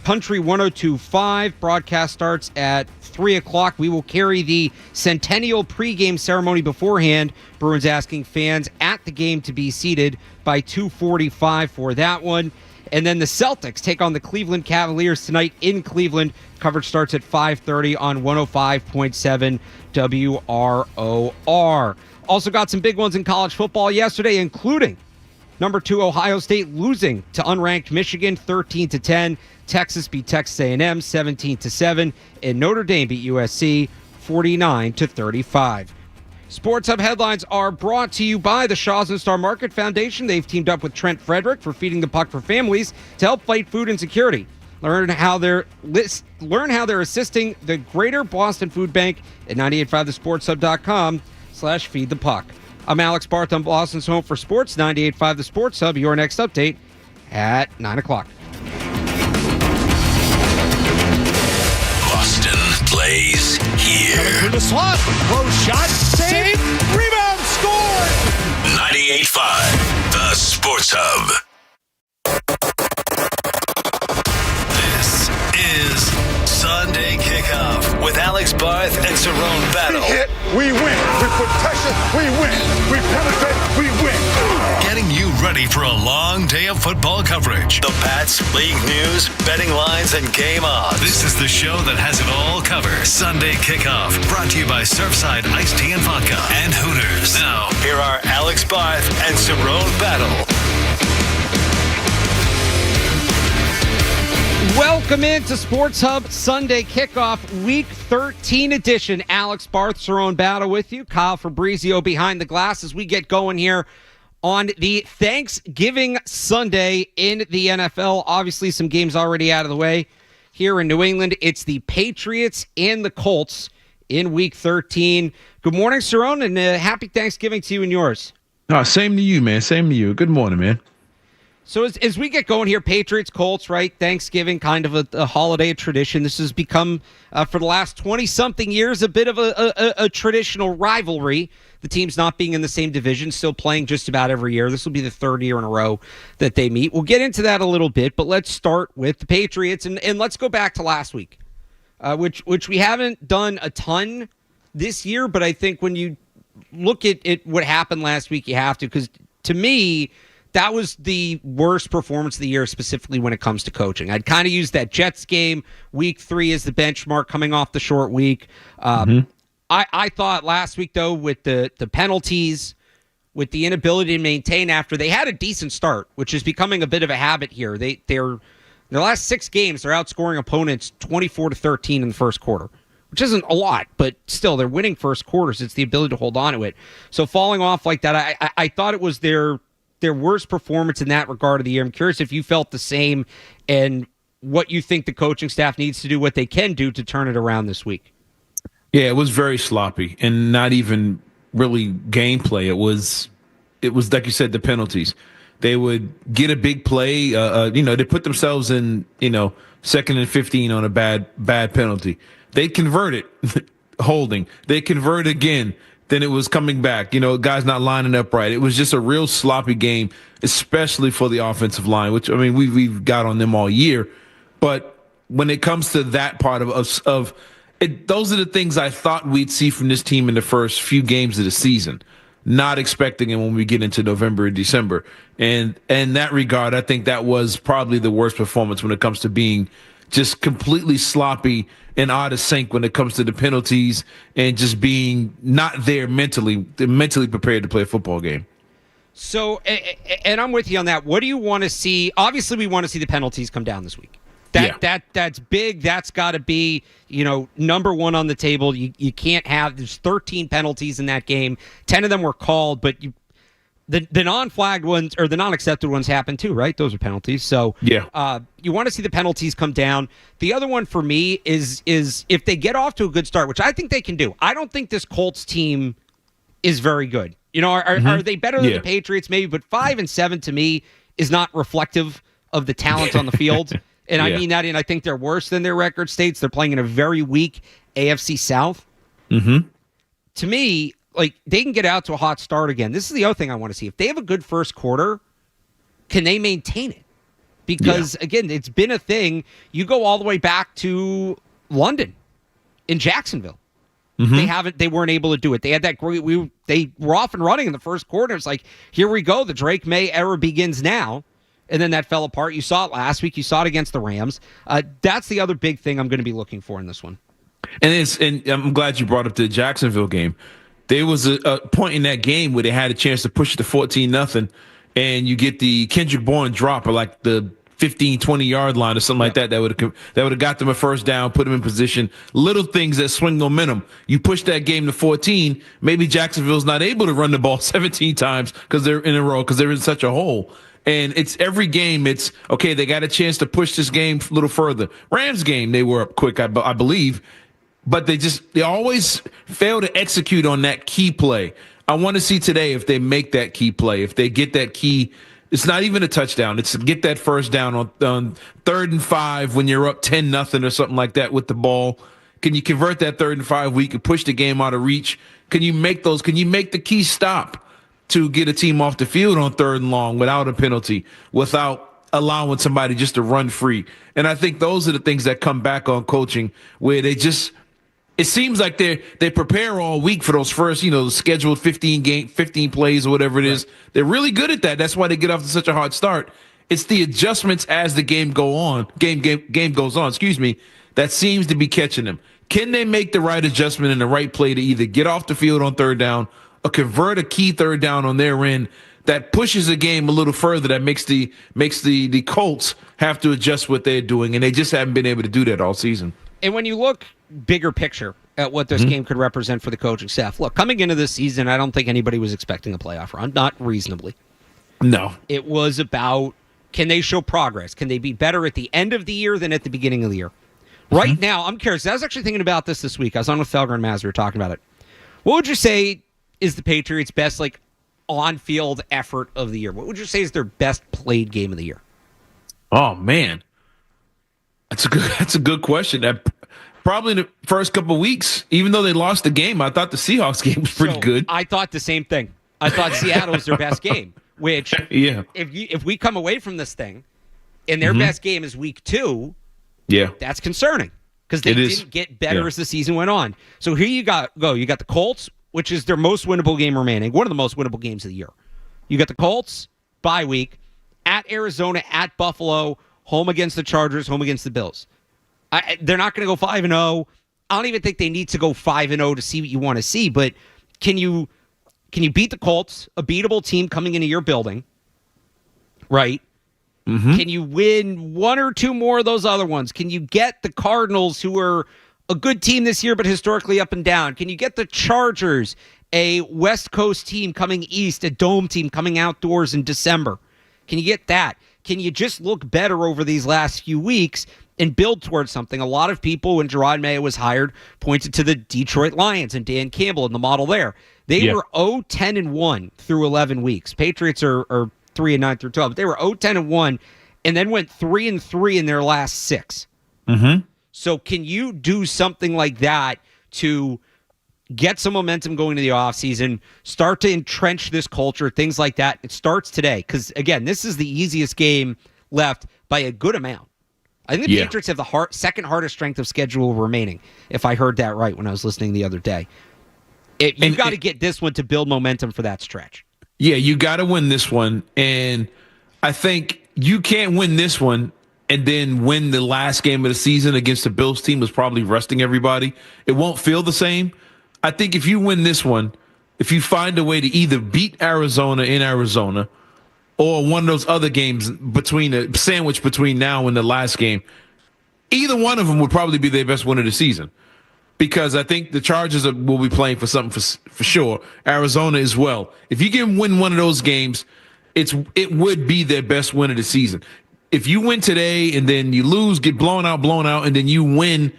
Country 102.5. Broadcast starts at 3 o'clock. We will carry the Centennial pregame ceremony beforehand. Bruins asking fans at the game to be seated by 2:45 for that one. And then the Celtics take on the Cleveland Cavaliers tonight in Cleveland. Coverage starts at 5:30 on 105.7 WROR. Also got some big ones in college football yesterday, including number 2 Ohio State losing to unranked Michigan 13-10. Texas beat Texas A&M 17-7, and Notre Dame beat USC 49-35. Sports Hub headlines are brought to you by the Shaw's and Star Market Foundation. They've teamed up with Trent Frederick for Feeding the Puck for Families to help fight food insecurity. Learn how they're assisting the Greater Boston Food Bank at 985thesportshub.com/feedthepuck. I'm Alex Barth on Boston's Home for Sports, 98.5 The Sports Hub. Your next update at 9 o'clock. Boston plays here. Through the slot. Close shot. Save. Rebound. Score. 98.5 The Sports Hub. This is Sunday Kickoff with Alex Barth and Cerrone Battle. We hit, we win. We put pressure, we win. We penetrate, we win. Getting you ready for a long day of football coverage. The Pats, league news, betting lines, and game odds. This is the show that has it all covered. Sunday Kickoff, brought to you by Surfside Iced Tea and Vodka and Hooters. Now, here are Alex Barth and Cerrone Battle. Welcome into Sports Hub Sunday Kickoff Week 13 edition. Alex Barth, Cerrone Battle with you. Kyle Fabrizio behind the glass as we get going here on the Thanksgiving Sunday in the NFL. Obviously, some games already out of the way. Here in New England, it's the Patriots and the Colts in Week 13. Good morning, Cerrone, and happy Thanksgiving to you and yours. Oh, same to you, man. Same to you. Good morning, man. So as we get going here, Patriots, Colts, right? Thanksgiving, kind of a holiday tradition. This has become, for the last 20-something years, a bit of a traditional rivalry. The teams not being in the same division, still playing just about every year. This will be the third year in a row that they meet. We'll get into that a little bit, but let's start with the Patriots, and let's go back to last week, which we haven't done a ton this year, but I think when you look at what happened last week, you have to, because to me, that was the worst performance of the year, specifically when it comes to coaching. I'd kind of use that Jets game, week 3 as the benchmark, coming off the short week. I thought last week, though, with the penalties, with the inability to maintain after they had a decent start, which is becoming a bit of a habit here. They're in their last 6 games, they're outscoring opponents 24-13 in the first quarter, which isn't a lot, but still, they're winning first quarters. It's the ability to hold on to it. So falling off like that, I thought it was their worst performance in that regard of the year. I'm curious if you felt the same and what you think the coaching staff needs to do, what they can do to turn it around this week. Yeah, it was very sloppy and not even really gameplay. It was like you said, the penalties. They would get a big play. They put themselves in, 2nd and 15 on a bad penalty. They convert it, holding. They convert again. Then it was coming back. Guys not lining up right. It was just a real sloppy game, especially for the offensive line, which, I mean, we've got on them all year. But when it comes to that part of it, those are the things I thought we'd see from this team in the first few games of the season, not expecting it when we get into November and December. And in that regard, I think that was probably the worst performance when it comes to being just completely sloppy and out of sync when it comes to the penalties and just being not there mentally prepared to play a football game. So, and I'm with you on that. What do you want to see? Obviously, we want to see the penalties come down this week. That's big. That's got to be, number one on the table. You can't have, there's 13 penalties in that game. 10 of them were called, but the non-flagged ones or the non-accepted ones happen too, right? Those are penalties. So yeah, you want to see the penalties come down. The other one for me is if they get off to a good start, which I think they can do. I don't think this Colts team is very good. Are they better than the Patriots? Maybe, but 5-7 to me is not reflective of the talent on the field. And I mean that, and I think they're worse than their record states. They're playing in a very weak AFC South. Mm-hmm. To me, they can get out to a hot start again. This is the other thing I want to see. If they have a good first quarter, can they maintain it? because, again, it's been a thing. You go all the way back to London in Jacksonville. They weren't able to do it. They had that great, they were off and running in the first quarter. It's like, here we go. The Drake May era begins now. And then that fell apart. You saw it last week. You saw it against the Rams. That's the other big thing I'm going to be looking for in this one. And I'm glad you brought up the Jacksonville game. There was a point in that game where they had a chance to push it to 14-0, and you get the Kendrick Bourne drop or like the 15, 20-yard line or something like that. That would have got them a first down, put them in position. Little things that swing momentum. You push that game to 14. Maybe Jacksonville's not able to run the ball 17 times because they're in a row because they're in such a hole. And it's every game. It's okay. They got a chance to push this game a little further. Rams game, they were up quick, I believe, but they always fail to execute on that key play. I want to see today if they make that key play, if they get that key. It's not even a touchdown. It's to get that first down on 3rd and 5 when you're up 10-0 or something like that with the ball. Can you convert that 3rd and 5 where you can push the game out of reach? Can you make those? Can you make the key stop to get a team off the field on 3rd and long without a penalty, without allowing somebody just to run free? And I think those are the things that come back on coaching where they just – it seems like they prepare all week for those first, scheduled 15 plays or whatever it is. Right. They're really good at that. That's why they get off to such a hard start. It's the adjustments as the game goes on, that seems to be catching them. Can they make the right adjustment and the right play to either get off the field on 3rd down or convert a key 3rd down on their end that pushes the game a little further, that makes the Colts have to adjust what they're doing, and they just haven't been able to do that all season. And when you look bigger picture at what this game could represent for the coaching staff, look, coming into this season, I don't think anybody was expecting a playoff run, not reasonably. No. It was about, can they show progress? Can they be better at the end of the year than at the beginning of the year? Right now, I'm curious. I was actually thinking about this week. I was on with Felger and Maz. We were talking about it. What would you say is the Patriots' best on-field effort of the year? What would you say is their best played game of the year? Oh, man. That's a good question. Probably in the first couple of weeks, even though they lost the game, I thought the Seahawks game was pretty good. I thought the same thing. I thought Seattle was their best game, which if we come away from this thing and their best game is week 2, that's concerning because they didn't get better as the season went on. So here you go. You got the Colts, which is their most winnable game remaining, one of the most winnable games of the year. You got the Colts, bye week, at Arizona, at Buffalo, home against the Chargers, home against the Bills. They're not going to go 5-0. I don't even think they need to go 5-0 to see what you want to see. But can you beat the Colts, a beatable team coming into your building, right? Can you win one or two more of those other ones? Can you get the Cardinals, who are a good team this year but historically up and down? Can you get the Chargers, a West Coast team coming east, a dome team coming outdoors in December? Can you get that? Can you just look better over these last few weeks and build towards something? A lot of people, when Gerard Mayo was hired, pointed to the Detroit Lions and Dan Campbell and the model there. They were 0-10-1 through 11 weeks. Patriots are 3-9 through 12. But they were 0-10-1 and then went 3-3 in their last 6. So can you do something like that to get some momentum going into the offseason, start to entrench this culture, things like that? It starts today because, again, this is the easiest game left by a good amount. I think the Patriots have the second hardest strength of schedule remaining, if I heard that right when I was listening the other day. You've got to get this one to build momentum for that stretch. Yeah, you got to win this one. And I think you can't win this one and then win the last game of the season against the Bills team was probably resting everybody. It won't feel the same. I think if you win this one, if you find a way to either beat Arizona in Arizona or one of those other games between a sandwich between now and the last game, either one of them would probably be their best win of the season. Because I think the Chargers will be playing for something for sure. Arizona as well. If you can win one of those games, it would be their best win of the season. If you win today and then you lose, get blown out, and then you win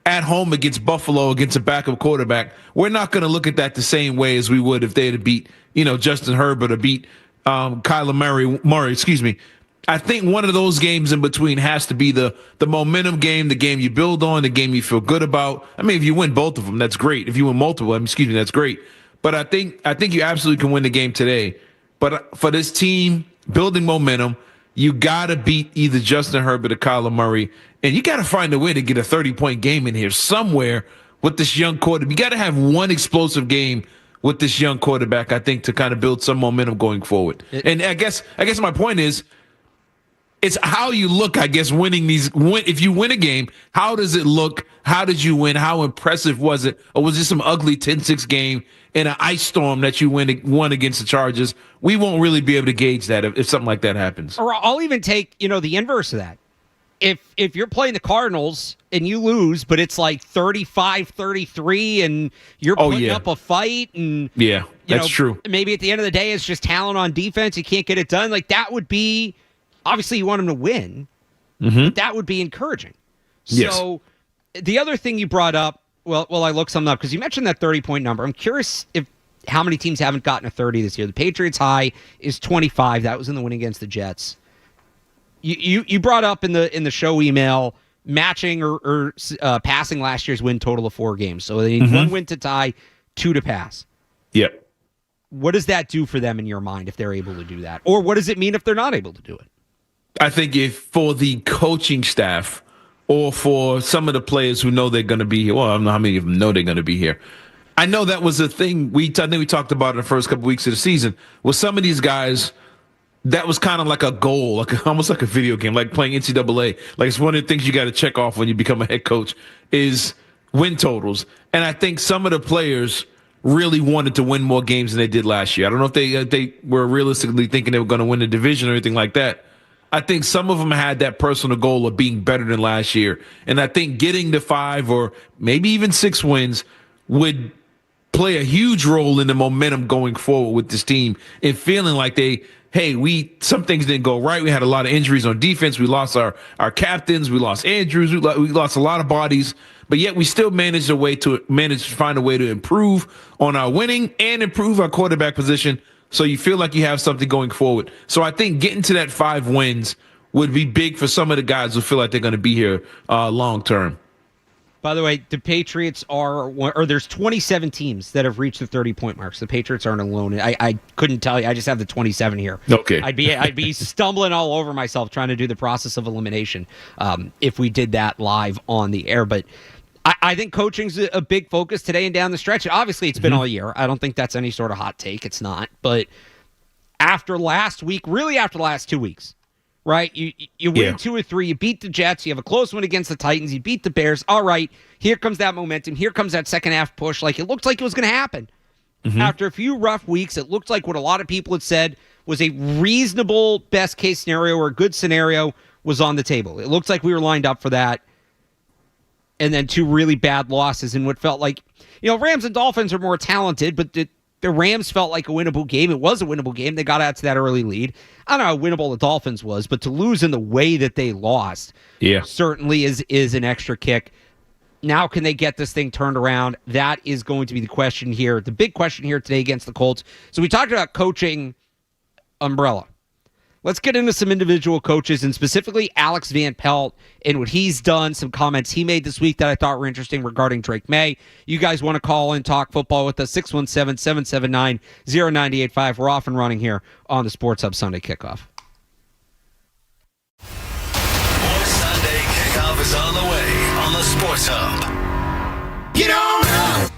at home against Buffalo against a backup quarterback, we're not going to look at that the same way as we would if they had beat, Justin Herbert or beat Kyler Murray. I think one of those games in between has to be the momentum game, the game you build on, the game you feel good about. I mean, if you win both of them, that's great. If you win multiple, that's great. But I think you absolutely can win the game today. But for this team, building momentum, you got to beat either Justin Herbert or Kyler Murray, and you got to find a way to get a 30-point game in here somewhere with this young quarterback. You got to have one explosive game with this young quarterback, I think, to kind of build some momentum going forward. And I guess my point is, it's how you look, I guess, winning these. If you win a game, how does it look? How did you win? How impressive was it? Or was it some ugly 10-6 game in an ice storm that you won against the Chargers? We won't really be able to gauge that if something like that happens. Or I'll even take, the inverse of that. If you're playing the Cardinals and you lose, but it's like 35-33 and you're putting up a fight and that's true. Maybe at the end of the day it's just talent on defense, you can't get it done. Like that would be, obviously you want them to win, but that would be encouraging. Yes. So the other thing you brought up, well I looked something up because you mentioned that 30-point number. I'm curious how many teams haven't gotten a 30 this year. The Patriots high is 25. That was in the win against the Jets. You brought up in the show email matching or passing last year's win total of 4 games. So they need 1 win to tie, 2 to pass. Yep. What does that do for them in your mind if they're able to do that? Or what does it mean if they're not able to do it? I think if for the coaching staff or for some of the players who know they're going to be here, well, I don't know how many of them know they're going to be here. I know that was a thing I think we talked about in the first couple weeks of the season. With some of these guys, that was kind of like a goal, almost like a video game, like playing NCAA. Like it's one of the things you got to check off when you become a head coach is win totals. And I think some of the players really wanted to win more games than they did last year. I don't know if they were realistically thinking they were going to win the division or anything like that. I think some of them had that personal goal of being better than last year. And I think getting to 5 or maybe even 6 wins would play a huge role in the momentum going forward with this team and feeling like some things didn't go right. We had a lot of injuries on defense. We lost our captains. We lost Andrews. We lost a lot of bodies, but yet we still managed to find a way to improve on our winning and improve our quarterback position. So you feel like you have something going forward. So I think getting to that 5 wins would be big for some of the guys who feel like they're going to be here long term. By the way, the Patriots there's 27 teams that have reached the 30-point mark. So the Patriots aren't alone. I couldn't tell you. I just have the 27 here. Okay. I'd be stumbling all over myself trying to do the process of elimination if we did that live on the air. But I think coaching's a big focus today and down the stretch. Obviously, it's been all year. I don't think that's any sort of hot take. It's not. But after last week, really after the last 2 weeks, right? You win 2 or 3. You beat the Jets. You have a close one against the Titans. You beat the Bears. All right, here comes that momentum. Here comes that second half push. Like it looked like it was going to happen. After a few rough weeks, it looked like what a lot of people had said was a reasonable best case scenario or a good scenario was on the table. It looked like we were lined up for that. And then 2 really bad losses in what felt like, Rams and Dolphins are more talented, but the Rams felt like a winnable game. It was a winnable game. They got out to that early lead. I don't know how winnable the Dolphins was, but to lose in the way that they lost certainly is an extra kick. Now can they get this thing turned around? That is going to be the question here. The big question here today against the Colts. So we talked about coaching umbrella. Let's get into some individual coaches and specifically Alex Van Pelt and what he's done, some comments he made this week that I thought were interesting regarding Drake May. You guys want to call and talk football with us, 617-779-0985. We're off and running here on the Sports Hub Sunday Kickoff. More Sunday Kickoff is on the way on the Sports Hub. Get on up!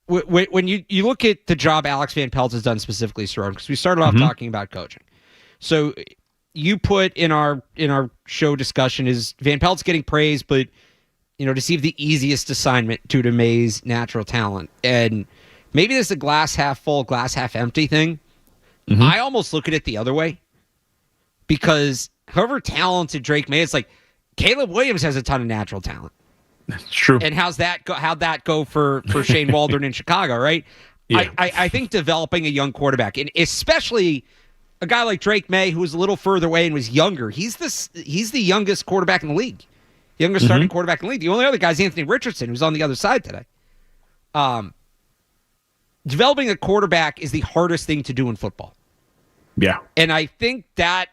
When you look at the job Alex Van Pelt has done specifically, Cerrone, because we started off talking about coaching. So you put in our show discussion is Van Pelt's getting praised, but to see the easiest assignment due to May's natural talent. And maybe this is a glass half full, glass half empty thing. I almost look at it the other way, because however talented Drake May is, like Caleb Williams has a ton of natural talent. That's true. And how'd that go for Shane Waldron in Chicago, right? Yeah. I think developing a young quarterback, and especially a guy like Drake May, who was a little further away and was younger, he's the youngest quarterback in the league, youngest starting quarterback in the league. The only other guy is Anthony Richardson, who's on the other side today. Developing a quarterback is the hardest thing to do in football. Yeah. And I think that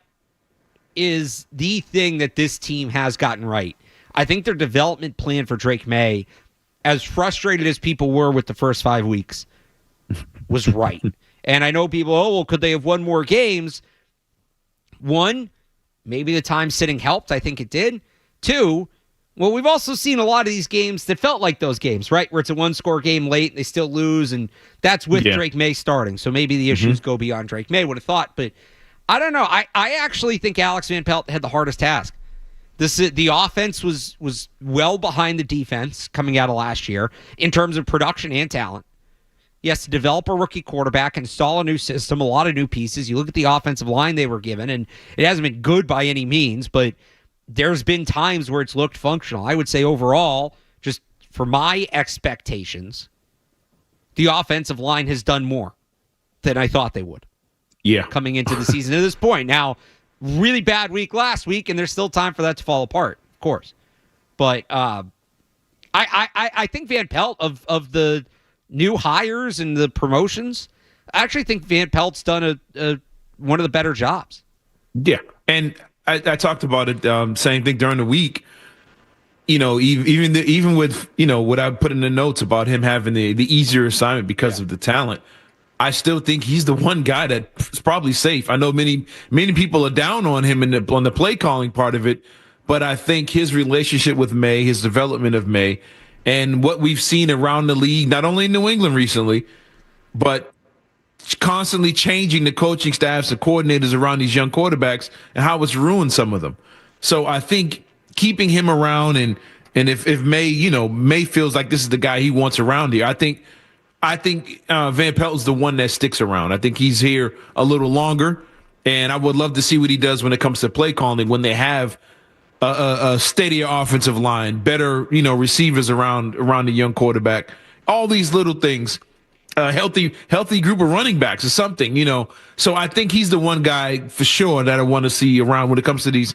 is the thing that this team has gotten right. I think their development plan for Drake May, as frustrated as people were with the first 5 weeks, was right. And I know people, could they have won more games? One, maybe the time sitting helped. I think it did. Two, well, we've also seen a lot of these games that felt like those games, right? Where it's a one-score game late and they still lose, and that's with Drake May starting. So maybe the issues go beyond Drake May, would have thought. But I don't know. I actually think Alex Van Pelt had the hardest task. The offense was well behind the defense coming out of last year in terms of production and talent. Yes, to develop a rookie quarterback, install a new system, a lot of new pieces. You look at the offensive line they were given, and it hasn't been good by any means, but there's been times where it's looked functional. I would say overall, just for my expectations, the offensive line has done more than I thought they would. Yeah. Coming into the season at this point. Now, really bad week last week, and there's still time for that to fall apart, of course. But I think Van Pelt, of the new hires and the promotions, I actually think Van Pelt's done one of the better jobs. Yeah, and I talked about it, same thing during the week. Even with what I put in the notes about him having the easier assignment because of the talent, I still think he's the one guy that's probably safe. I know many people are down on him on the play calling part of it, but I think his relationship with May, his development of May, and what we've seen around the league, not only in New England recently, but constantly changing the coaching staffs, the coordinators around these young quarterbacks, and how it's ruined some of them. So I think keeping him around, and if May feels like this is the guy he wants around here, I think Van Pelt is the one that sticks around. I think he's here a little longer, and I would love to see what he does when it comes to play calling, when they have a steadier offensive line, better receivers around the young quarterback, all these little things, healthy group of running backs or something, So I think he's the one guy for sure that I want to see around when it comes to these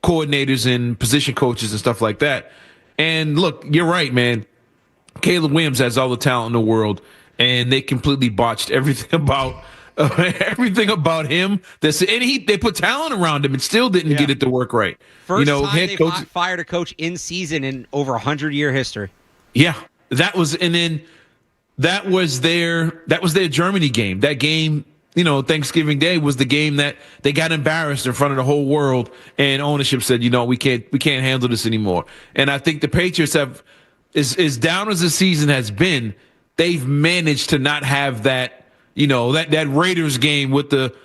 coordinators and position coaches and stuff like that. And look, you're right, man. Caleb Williams has all the talent in the world, and they completely botched everything about him. They put talent around him and still didn't get it to work right. First time they fired a coach in season in over 100-year history. Yeah, that was their Germany game. That game, Thanksgiving Day was the game that they got embarrassed in front of the whole world, and ownership said, we can't handle this anymore. And I think the Patriots have, as down as the season has been, they've managed to not have that. That Raiders game with the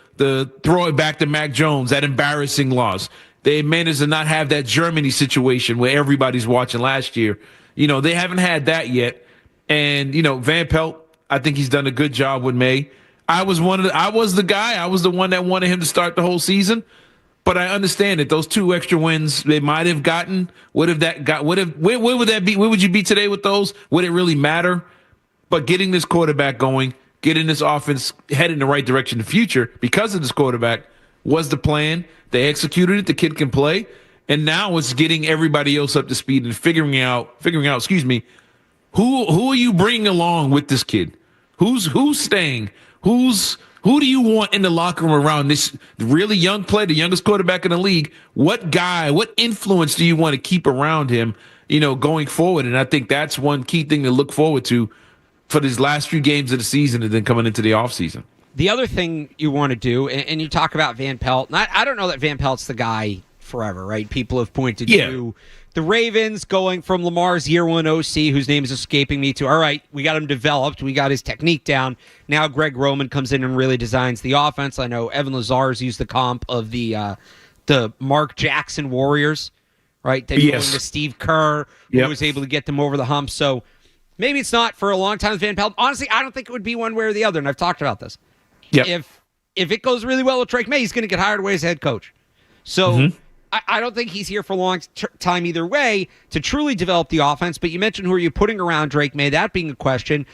throw it back to Mac Jones, that embarrassing loss. They managed to not have that Germany situation where everybody's watching last year. They haven't had that yet. And, Van Pelt, I think he's done a good job with May. I was the one that wanted him to start the whole season. But I understand that those 2 extra wins they might have gotten, where would that be? Where would you be today with those? Would it really matter? But getting this quarterback going, getting this offense headed in the right direction in the future because of this quarterback was the plan. They executed it. The kid can play. And now it's getting everybody else up to speed and figuring out, who are you bringing along with this kid? Who's staying? Who do you want in the locker room around this really young player, the youngest quarterback in the league? What influence do you want to keep around him, going forward? And I think that's one key thing to look forward to for these last few games of the season and then coming into the offseason. The other thing you want to do, and you talk about Van Pelt, and I don't know that Van Pelt's the guy forever, right? People have pointed Yeah. to the Ravens going from Lamar's year one OC, whose name is escaping me, to, all right, we got him developed. We got his technique down. Now Greg Roman comes in and really designs the offense. I know Evan Lazar's used the comp of the Mark Jackson Warriors, right? Then going to Steve Kerr, who was able to get them over the hump. So maybe it's not for a long time with Van Pelt. Honestly, I don't think it would be one way or the other, and I've talked about this. Yep. If it goes really well with Drake May, he's going to get hired away as head coach. So I don't think he's here for a long time either way to truly develop the offense. But you mentioned who are you putting around Drake May, that being a question.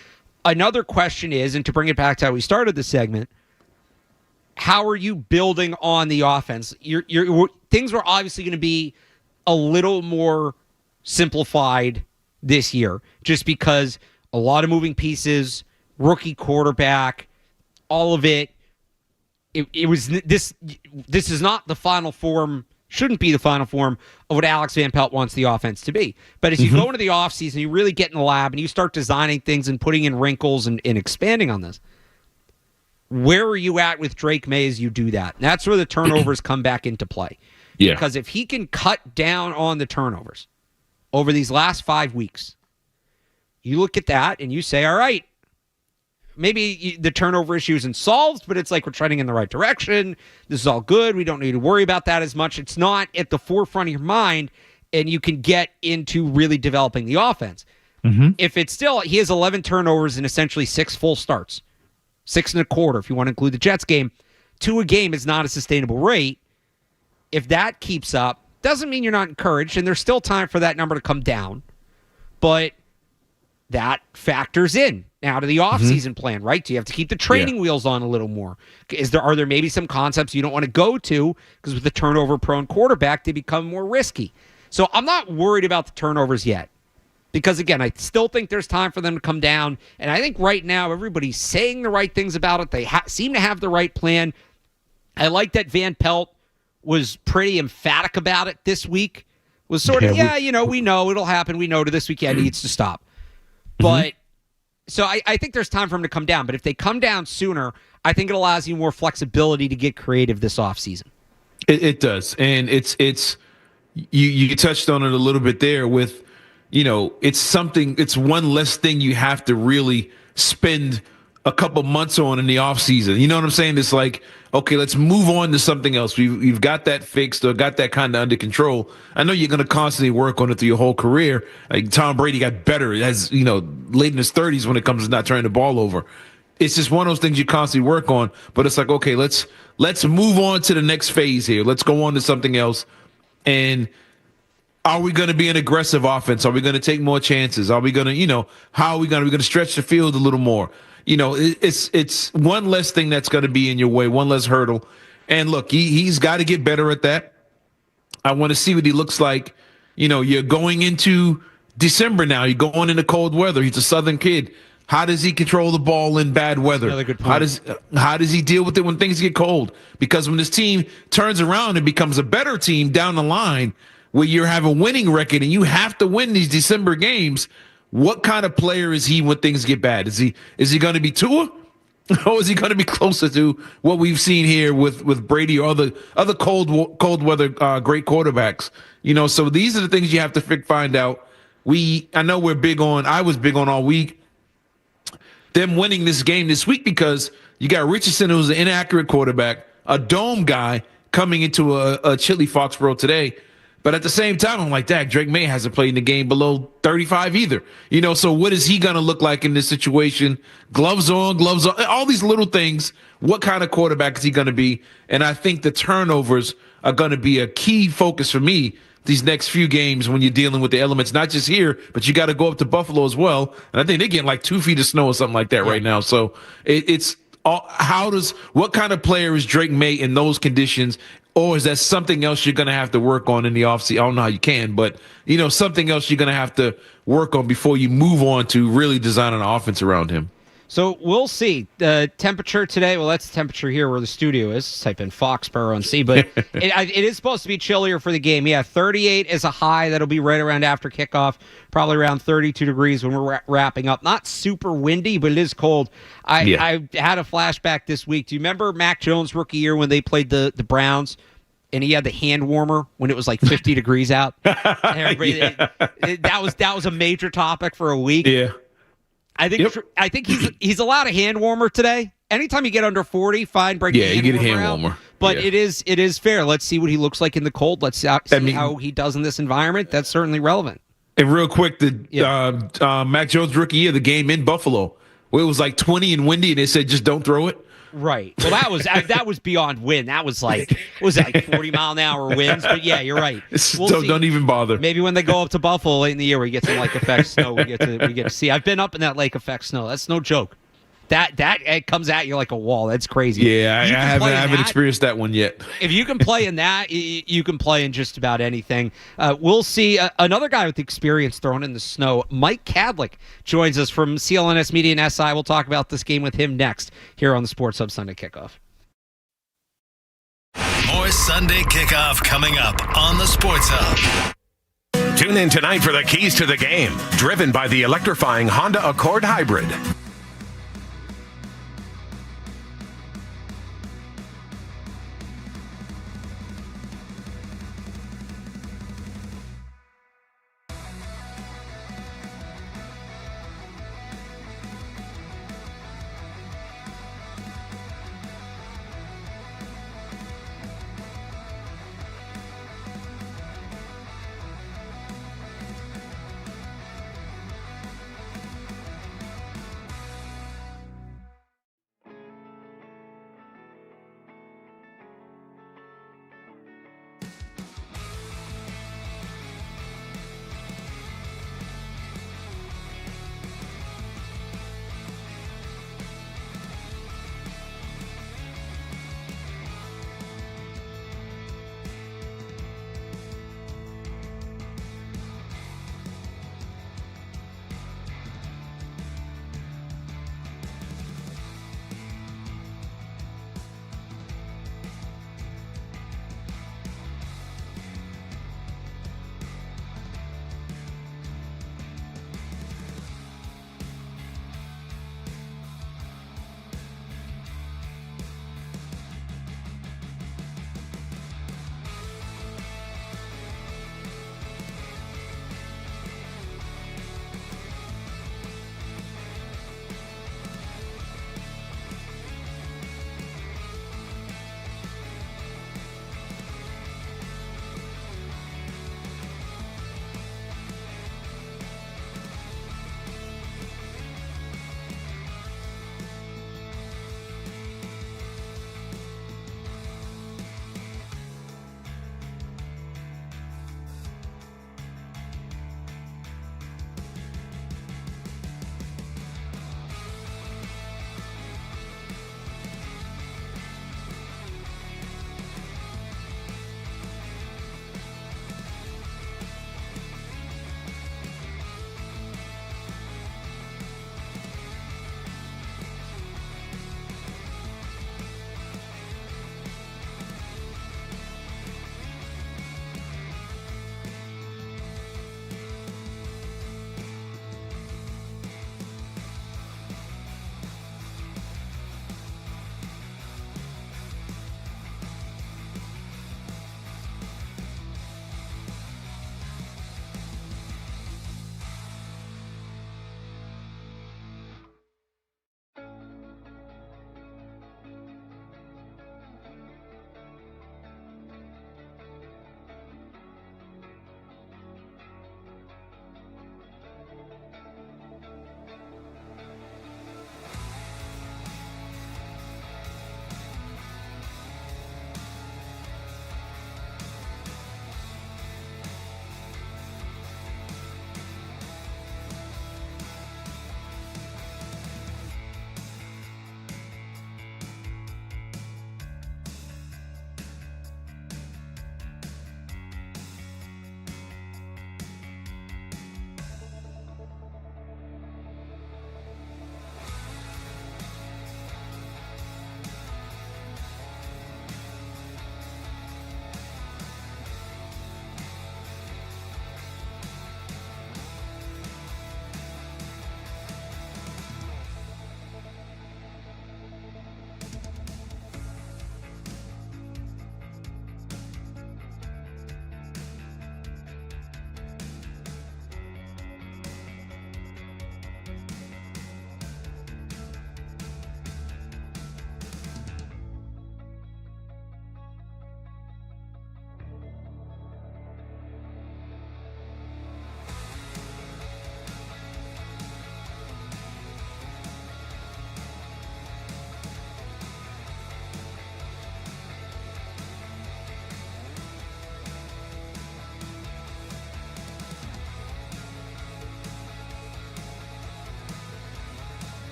Another question is, and to bring it back to how we started the segment, how are you building on the offense? Things were obviously going to be a little more simplified this year just because a lot of moving pieces, rookie quarterback, all of it. It was this is not the final form, shouldn't be the final form of what Alex Van Pelt wants the offense to be. But as you go into the offseason, you really get in the lab and you start designing things and putting in wrinkles and expanding on this. Where are you at with Drake May as you do that? And that's where the turnovers come back into play. Yeah. Because if he can cut down on the turnovers over these last 5 weeks, you look at that and you say, all right, maybe the turnover issue isn't solved, but it's like we're trending in the right direction. This is all good. We don't need to worry about that as much. It's not at the forefront of your mind, and you can get into really developing the offense. If it's still, he has 11 turnovers and essentially 6 full starts, 6 and a quarter if you want to include the Jets game. 2 a game is not a sustainable rate. If that keeps up, doesn't mean you're not encouraged, and there's still time for that number to come down. But that factors in now to the offseason plan, right? Do you have to keep the training wheels on a little more? Are there maybe some concepts you don't want to go to because with the turnover-prone quarterback, they become more risky? So I'm not worried about the turnovers yet because, again, I still think there's time for them to come down, and I think right now everybody's saying the right things about it. They seem to have the right plan. I like that Van Pelt was pretty emphatic about it this week. Was sort of, we know it'll happen. We know to this weekend it needs to stop. But so I think there's time for him to come down. But if they come down sooner, I think it allows you more flexibility to get creative this offseason. It does. And it's you touched on it a little bit there with, it's one less thing you have to really spend a couple months on in the offseason. You know what I'm saying? It's like, okay, let's move on to something else. We've got that fixed or got that kind of under control. I know you're going to constantly work on it through your whole career. Like Tom Brady got better as, late in his 30s when it comes to not turning the ball over. It's just one of those things you constantly work on, but it's like, okay, let's move on to the next phase here. Let's go on to something else. And are we going to be an aggressive offense? Are we going to take more chances? Are we going to, how are we going to stretch the field a little more? It's one less thing that's going to be in your way, one less hurdle. And look, he's got to get better at that. I want to see what he looks like. You're going into December now. You're going into cold weather. He's a Southern kid. How does he control the ball in bad weather? Another good point. How does he deal with it when things get cold? Because when this team turns around and becomes a better team down the line, where you have a winning record and you have to win these December games, what kind of player is he when things get bad? Is he going to be Tua, or is he going to be closer to what we've seen here with Brady or other cold weather great quarterbacks? So these are the things you have to find out. I know I was big on all week them winning this game this week because you got Richardson, who's an inaccurate quarterback, a dome guy coming into a chilly Foxborough today. But at the same time, I'm like, Drake May hasn't played in the game below 35 either. So what is he going to look like in this situation? Gloves on, all these little things. What kind of quarterback is he going to be? And I think the turnovers are going to be a key focus for me these next few games when you're dealing with the elements, not just here, but you got to go up to Buffalo as well. And I think they're getting like 2 feet of snow or something like that right now. So it's what kind of player is Drake May in those conditions? Or is that something else you're going to have to work on in the offseason? I don't know how you can, but, something else you're going to have to work on before you move on to really design an offense around him. So we'll see. The temperature today, well, that's the temperature here where the studio is. Type in Foxborough and see. But it is supposed to be chillier for the game. Yeah, 38 is a high. That'll be right around after kickoff. Probably around 32 degrees when we're wrapping up. Not super windy, but it is cold. I had a flashback this week. Do you remember Mac Jones' rookie year when they played the Browns? and he had the hand warmer when it was like 50 degrees out. Everybody, that was a major topic for a week. Yeah. I think he's allowed a hand warmer today. Anytime you get under 40, fine, break the hand you get a warmer hand warmer. But Yeah. it is fair. Let's see what he looks like in the cold. Let's see how he does in this environment. That's certainly relevant. And real quick, Mac Jones rookie year, the game in Buffalo, where it was like 20 and windy, and they said just don't throw it. Right. Well, that was beyond wind. That was like 40-mile-an-hour winds. But yeah, you're right. Don't even bother. Maybe when they go up to Buffalo late in the year, we get some lake effect snow. We get to see. I've been up in that lake effect snow. That's no joke. That it comes at you like a wall. That's crazy. Yeah, I haven't experienced that one yet. If you can play in that, you can play in just about anything. We'll see another guy with experience thrown in the snow. Mike Cadlick joins us from CLNS Media and SI. We'll talk about this game with him next here on the Sports Hub Sunday Kickoff. More Sunday Kickoff coming up on the Sports Hub. Tune in tonight for the keys to the game, driven by the electrifying Honda Accord Hybrid.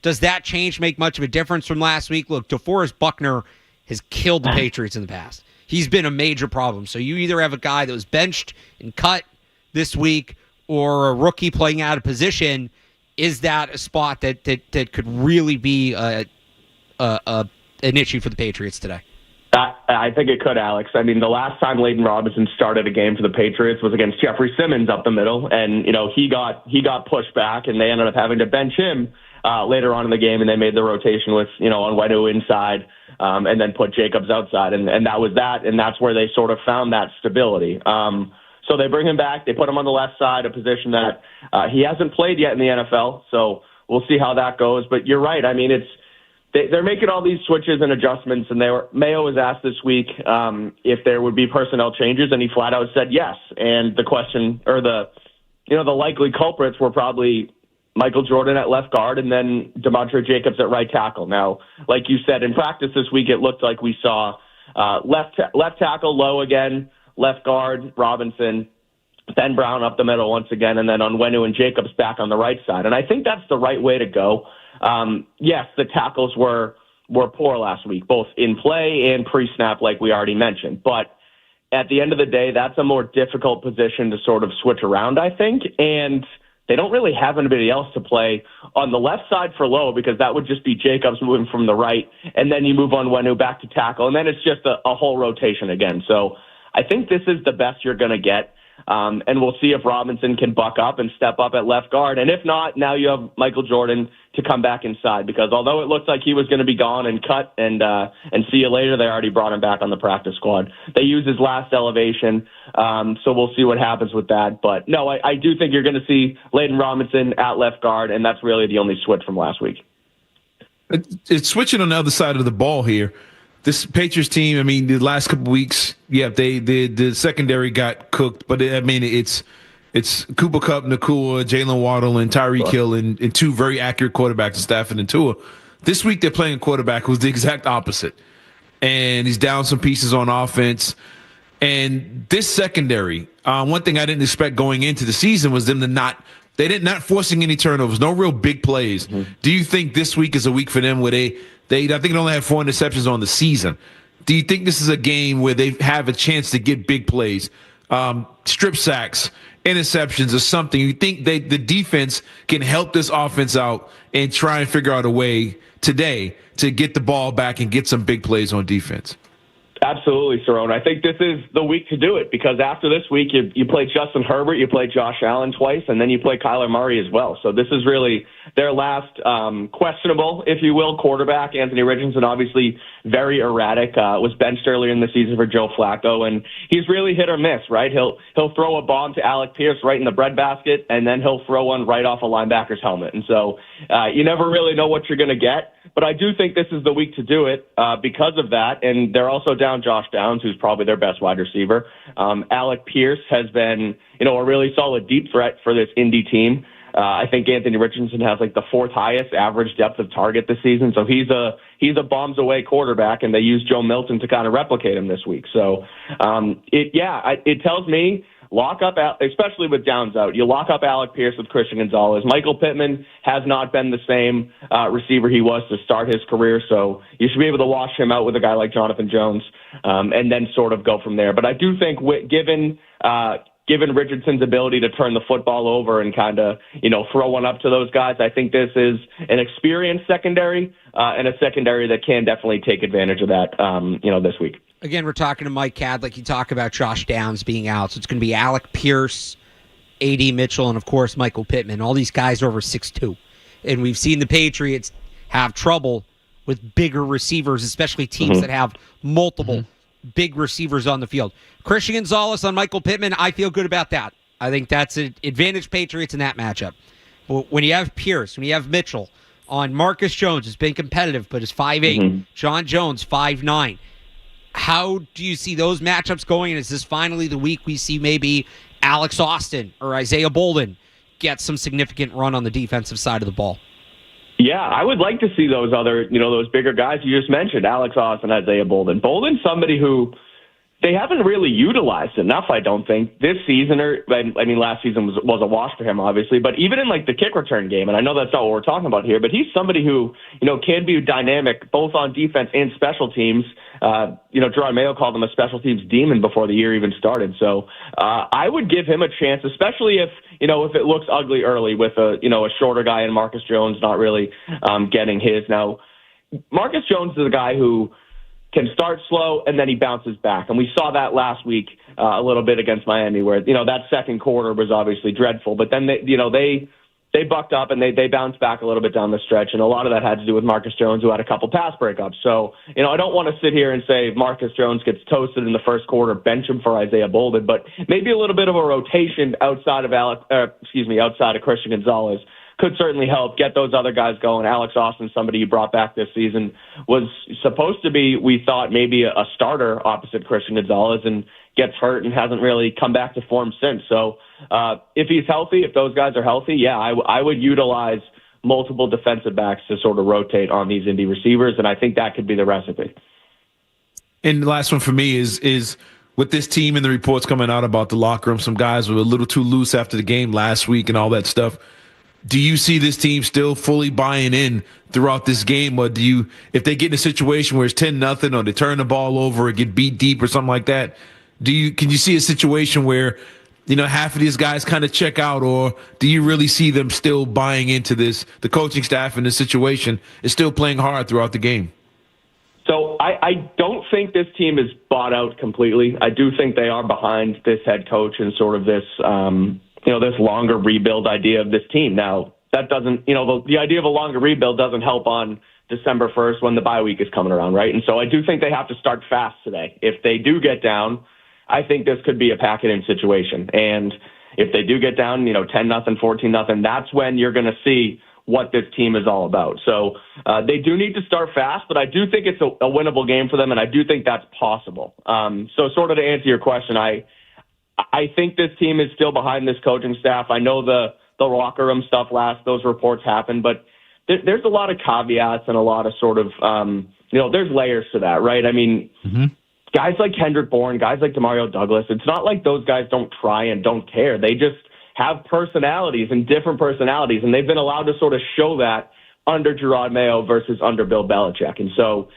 Does that change make much of a difference from last week? Look, DeForest Buckner has killed the Patriots in the past. He's been a major problem. So you either have a guy that was benched and cut this week or a rookie playing out of position. Is that a spot that could really be an issue for the Patriots today? I think it could, Alex. I mean, the last time Leighton Robinson started a game for the Patriots was against Jeffrey Simmons up the middle, and he got pushed back, and they ended up having to bench him later on in the game, and they made the rotation with Onwenu inside, and then put Jacobs outside, and that was that, and that's where they sort of found that stability. So they bring him back, they put him on the left side, a position that he hasn't played yet in the NFL. So we'll see how that goes. But you're right. I mean, they're making all these switches and adjustments, and Mayo was asked this week if there would be personnel changes, and he flat out said yes. And the question, or the likely culprits were probably Michael Jordan at left guard and then DeMontre Jacobs at right tackle. Now, like you said, in practice this week, it looked like we saw left tackle Lowe again, left guard Robinson, Ben Brown up the middle once again, and then Onwenu and Jacobs back on the right side. And I think that's the right way to go. Yes, the tackles were poor last week, both in play and pre-snap, like we already mentioned. But at the end of the day, that's a more difficult position to sort of switch around, I think. And they don't really have anybody else to play on the left side for Lowe, because that would just be Jacobs moving from the right, and then you move Onwenu back to tackle, and then it's just a whole rotation again. So I think this is the best you're going to get. And we'll see if Robinson can buck up and step up at left guard. And if not, now you have Michael Jordan to come back inside, because although it looked like he was going to be gone and cut and see you later, they already brought him back on the practice squad. They used his last elevation. So we'll see what happens with that. But no, I do think you're going to see Leighton Robinson at left guard, and that's really the only switch from last week. It's switching on the other side of the ball here. This Patriots team, I mean, the last couple of weeks, yeah, the secondary got cooked, but I mean, it's Cooper Kupp, Nakua, Jalen Waddle, and Tyreek Hill, and two very accurate quarterbacks, Stafford and Tua. This week they're playing a quarterback who's the exact opposite, and he's down some pieces on offense. And this secondary, one thing I didn't expect going into the season was them to not forcing any turnovers, no real big plays. Mm-hmm. Do you think this week is a week for them where I think they only have 4 interceptions on the season? Do you think this is a game where they have a chance to get big plays, strip sacks, interceptions, or something? You think the defense can help this offense out and try and figure out a way today to get the ball back and get some big plays on defense? Absolutely, Cerrone. I think this is the week to do it, because after this week, you play Justin Herbert, you play Josh Allen twice, and then you play Kyler Murray as well. So this is really their last questionable, if you will, quarterback. Anthony Richardson, obviously very erratic, was benched earlier in the season for Joe Flacco, and he's really hit or miss, right? He'll throw a bomb to Alec Pierce right in the breadbasket, and then he'll throw one right off a linebacker's helmet. And so you never really know what you're going to get. But I do think this is the week to do it because of that. And they're also down Josh Downs, who's probably their best wide receiver. Alec Pierce has been, a really solid deep threat for this Indy team. I think Anthony Richardson has like the 4th highest average depth of target this season. So he's a bombs away quarterback, and they use Joe Milton to kind of replicate him this week. So it tells me, lock up, especially with Downs out, you lock up Alec Pierce with Christian Gonzalez. Michael Pittman has not been the same receiver he was to start his career, so you should be able to wash him out with a guy like Jonathan Jones, and then sort of go from there. But I do think, given Richardson's ability to turn the football over and kind of, throw one up to those guys, I think this is an experienced secondary, and a secondary that can definitely take advantage of that, this week. Again, we're talking to Mike Cadlick. You talk about Josh Downs being out. So it's going to be Alec Pierce, A.D. Mitchell, and, of course, Michael Pittman. All these guys are over 6'2". And we've seen the Patriots have trouble with bigger receivers, especially teams that have multiple big receivers on the field. Christian Gonzalez on Michael Pittman, I feel good about that. I think that's an advantage Patriots in that matchup. But when you have Pierce, when you have Mitchell on Marcus Jones, has been competitive, but is 5'8". John Jones, 5'9". How do you see those matchups going? And is this finally the week we see maybe Alex Austin or Isaiah Bolden get some significant run on the defensive side of the ball? Yeah, I would like to see those other, those bigger guys you just mentioned, Alex Austin, Isaiah Bolden. Bolden's somebody who They haven't really utilized enough, I don't think, this season. Last season was a wash for him, obviously. But even in like the kick return game, and I know that's not what we're talking about here, but he's somebody who can be dynamic both on defense and special teams. Gerard Mayo called him a special teams demon before the year even started. So I would give him a chance, especially if it looks ugly early with a shorter guy and Marcus Jones not really getting his. Now, Marcus Jones is a guy who can start slow and then he bounces back. And we saw that last week a little bit against Miami where, that second quarter was obviously dreadful. But then, they bucked up and they bounced back a little bit down the stretch. And a lot of that had to do with Marcus Jones, who had a couple pass breakups. So, I don't want to sit here and say Marcus Jones gets toasted in the first quarter, bench him for Isaiah Bolden, but maybe a little bit of a rotation outside of Christian Gonzalez could certainly help get those other guys going. Alex Austin, somebody you brought back this season, was supposed to be, we thought, maybe a starter opposite Christian Gonzalez and gets hurt and hasn't really come back to form since. So if he's healthy, if those guys are healthy, yeah, I would utilize multiple defensive backs to sort of rotate on these Indy receivers, and I think that could be the recipe. And the last one for me is with this team and the reports coming out about the locker room, some guys were a little too loose after the game last week and all that stuff. Do you see this team still fully buying in throughout this game? Or if they get in a situation where it's 10-0 or they turn the ball over or get beat deep or something like that, can you see a situation where, half of these guys kind of check out, or do you really see them still buying into this? The coaching staff in this situation is still playing hard throughout the game. So I don't think this team is bought out completely. I do think they are behind this head coach and sort of this, this longer rebuild idea of this team. Now, that doesn't, the idea of a longer rebuild doesn't help on December 1st when the bye week is coming around, right? And so I do think they have to start fast today. If they do get down, I think this could be a pack-it-in situation. And if they do get down, 10-0, 14-0, that's when you're going to see what this team is all about. So they do need to start fast, but I do think it's a winnable game for them, and I do think that's possible. So sort of to answer your question, I think this team is still behind this coaching staff. I know the locker room stuff those reports happened, but there's a lot of caveats and a lot of sort of, there's layers to that, right? I mean, guys like Kendrick Bourne, guys like Demario Douglas, it's not like those guys don't try and don't care. They just have personalities and different personalities, and they've been allowed to sort of show that under Gerard Mayo versus under Bill Belichick. And so,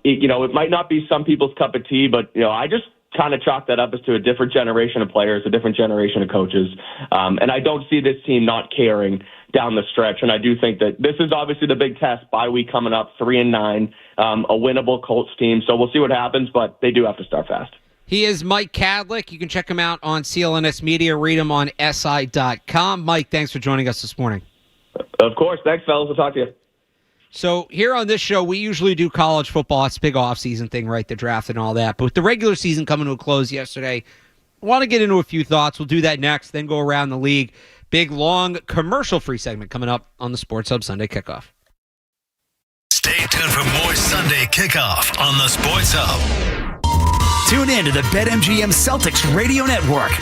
it might not be some people's cup of tea, but, I just kind of chalk that up as to a different generation of players, a different generation of coaches. And I don't see this team not caring down the stretch. And I do think that this is obviously the big test. Bye week coming up, 3-9, a winnable Colts team. So we'll see what happens, but they do have to start fast. He is Mike Cadlick. You can check him out on CLNS Media. Read him on SI.com. Mike, thanks for joining us this morning. Of course. Thanks, fellas. We'll talk to you. So here on this show, we usually do college football. It's a big off-season thing, right? The draft and all that. But with the regular season coming to a close yesterday, I want to get into a few thoughts. We'll do that next, then go around the league. Big, long, commercial-free segment coming up on the Sports Hub Sunday Kickoff. Stay tuned for more Sunday Kickoff on the Sports Hub. Tune in to the BetMGM Celtics Radio Network.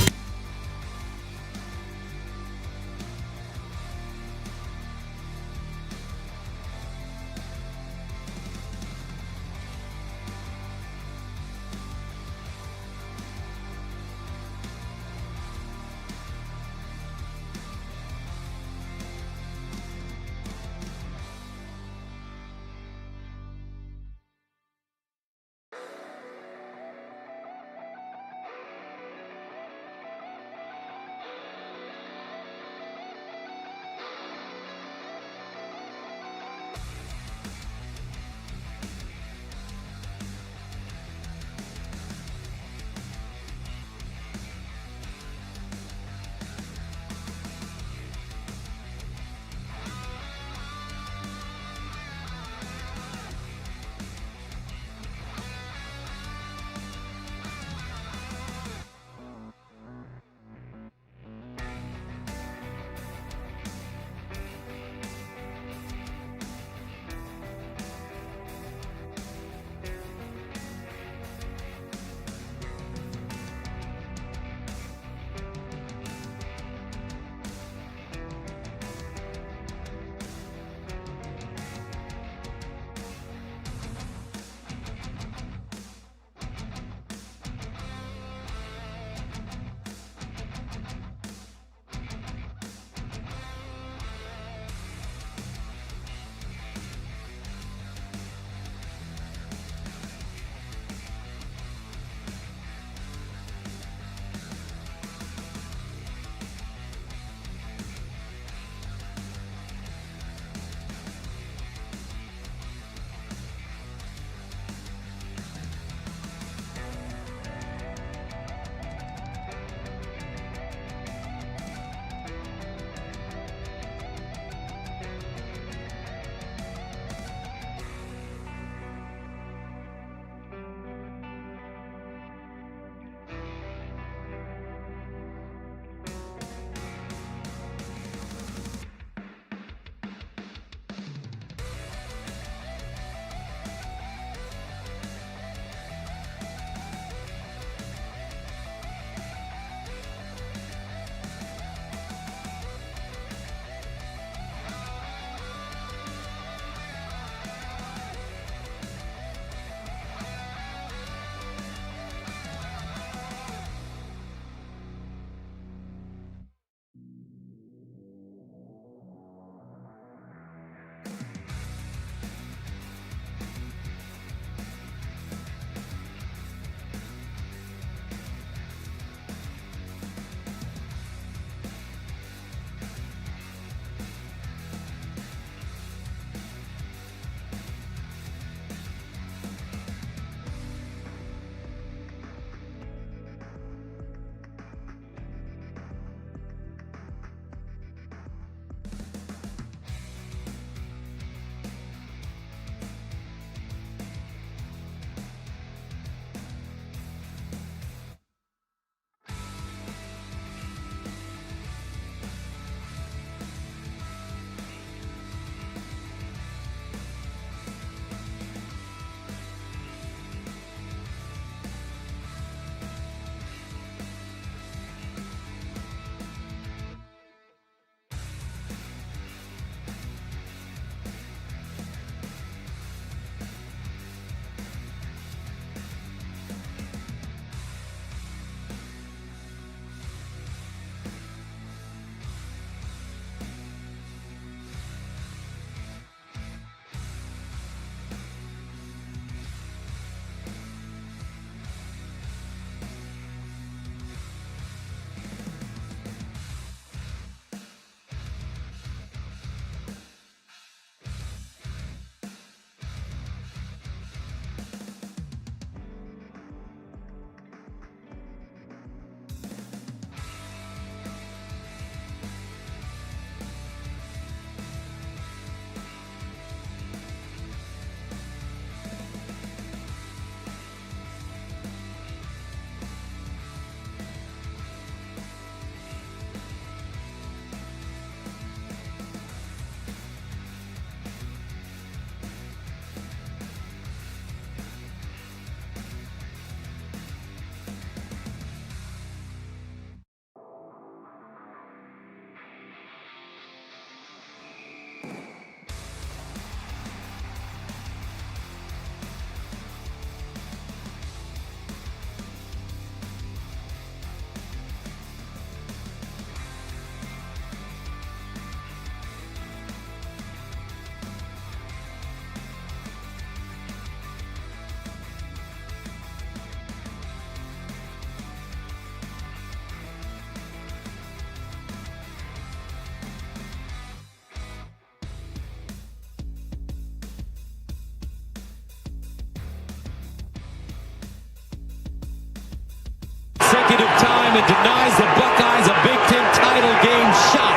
Consecutive time and denies the Buckeyes a Big Ten title game shot.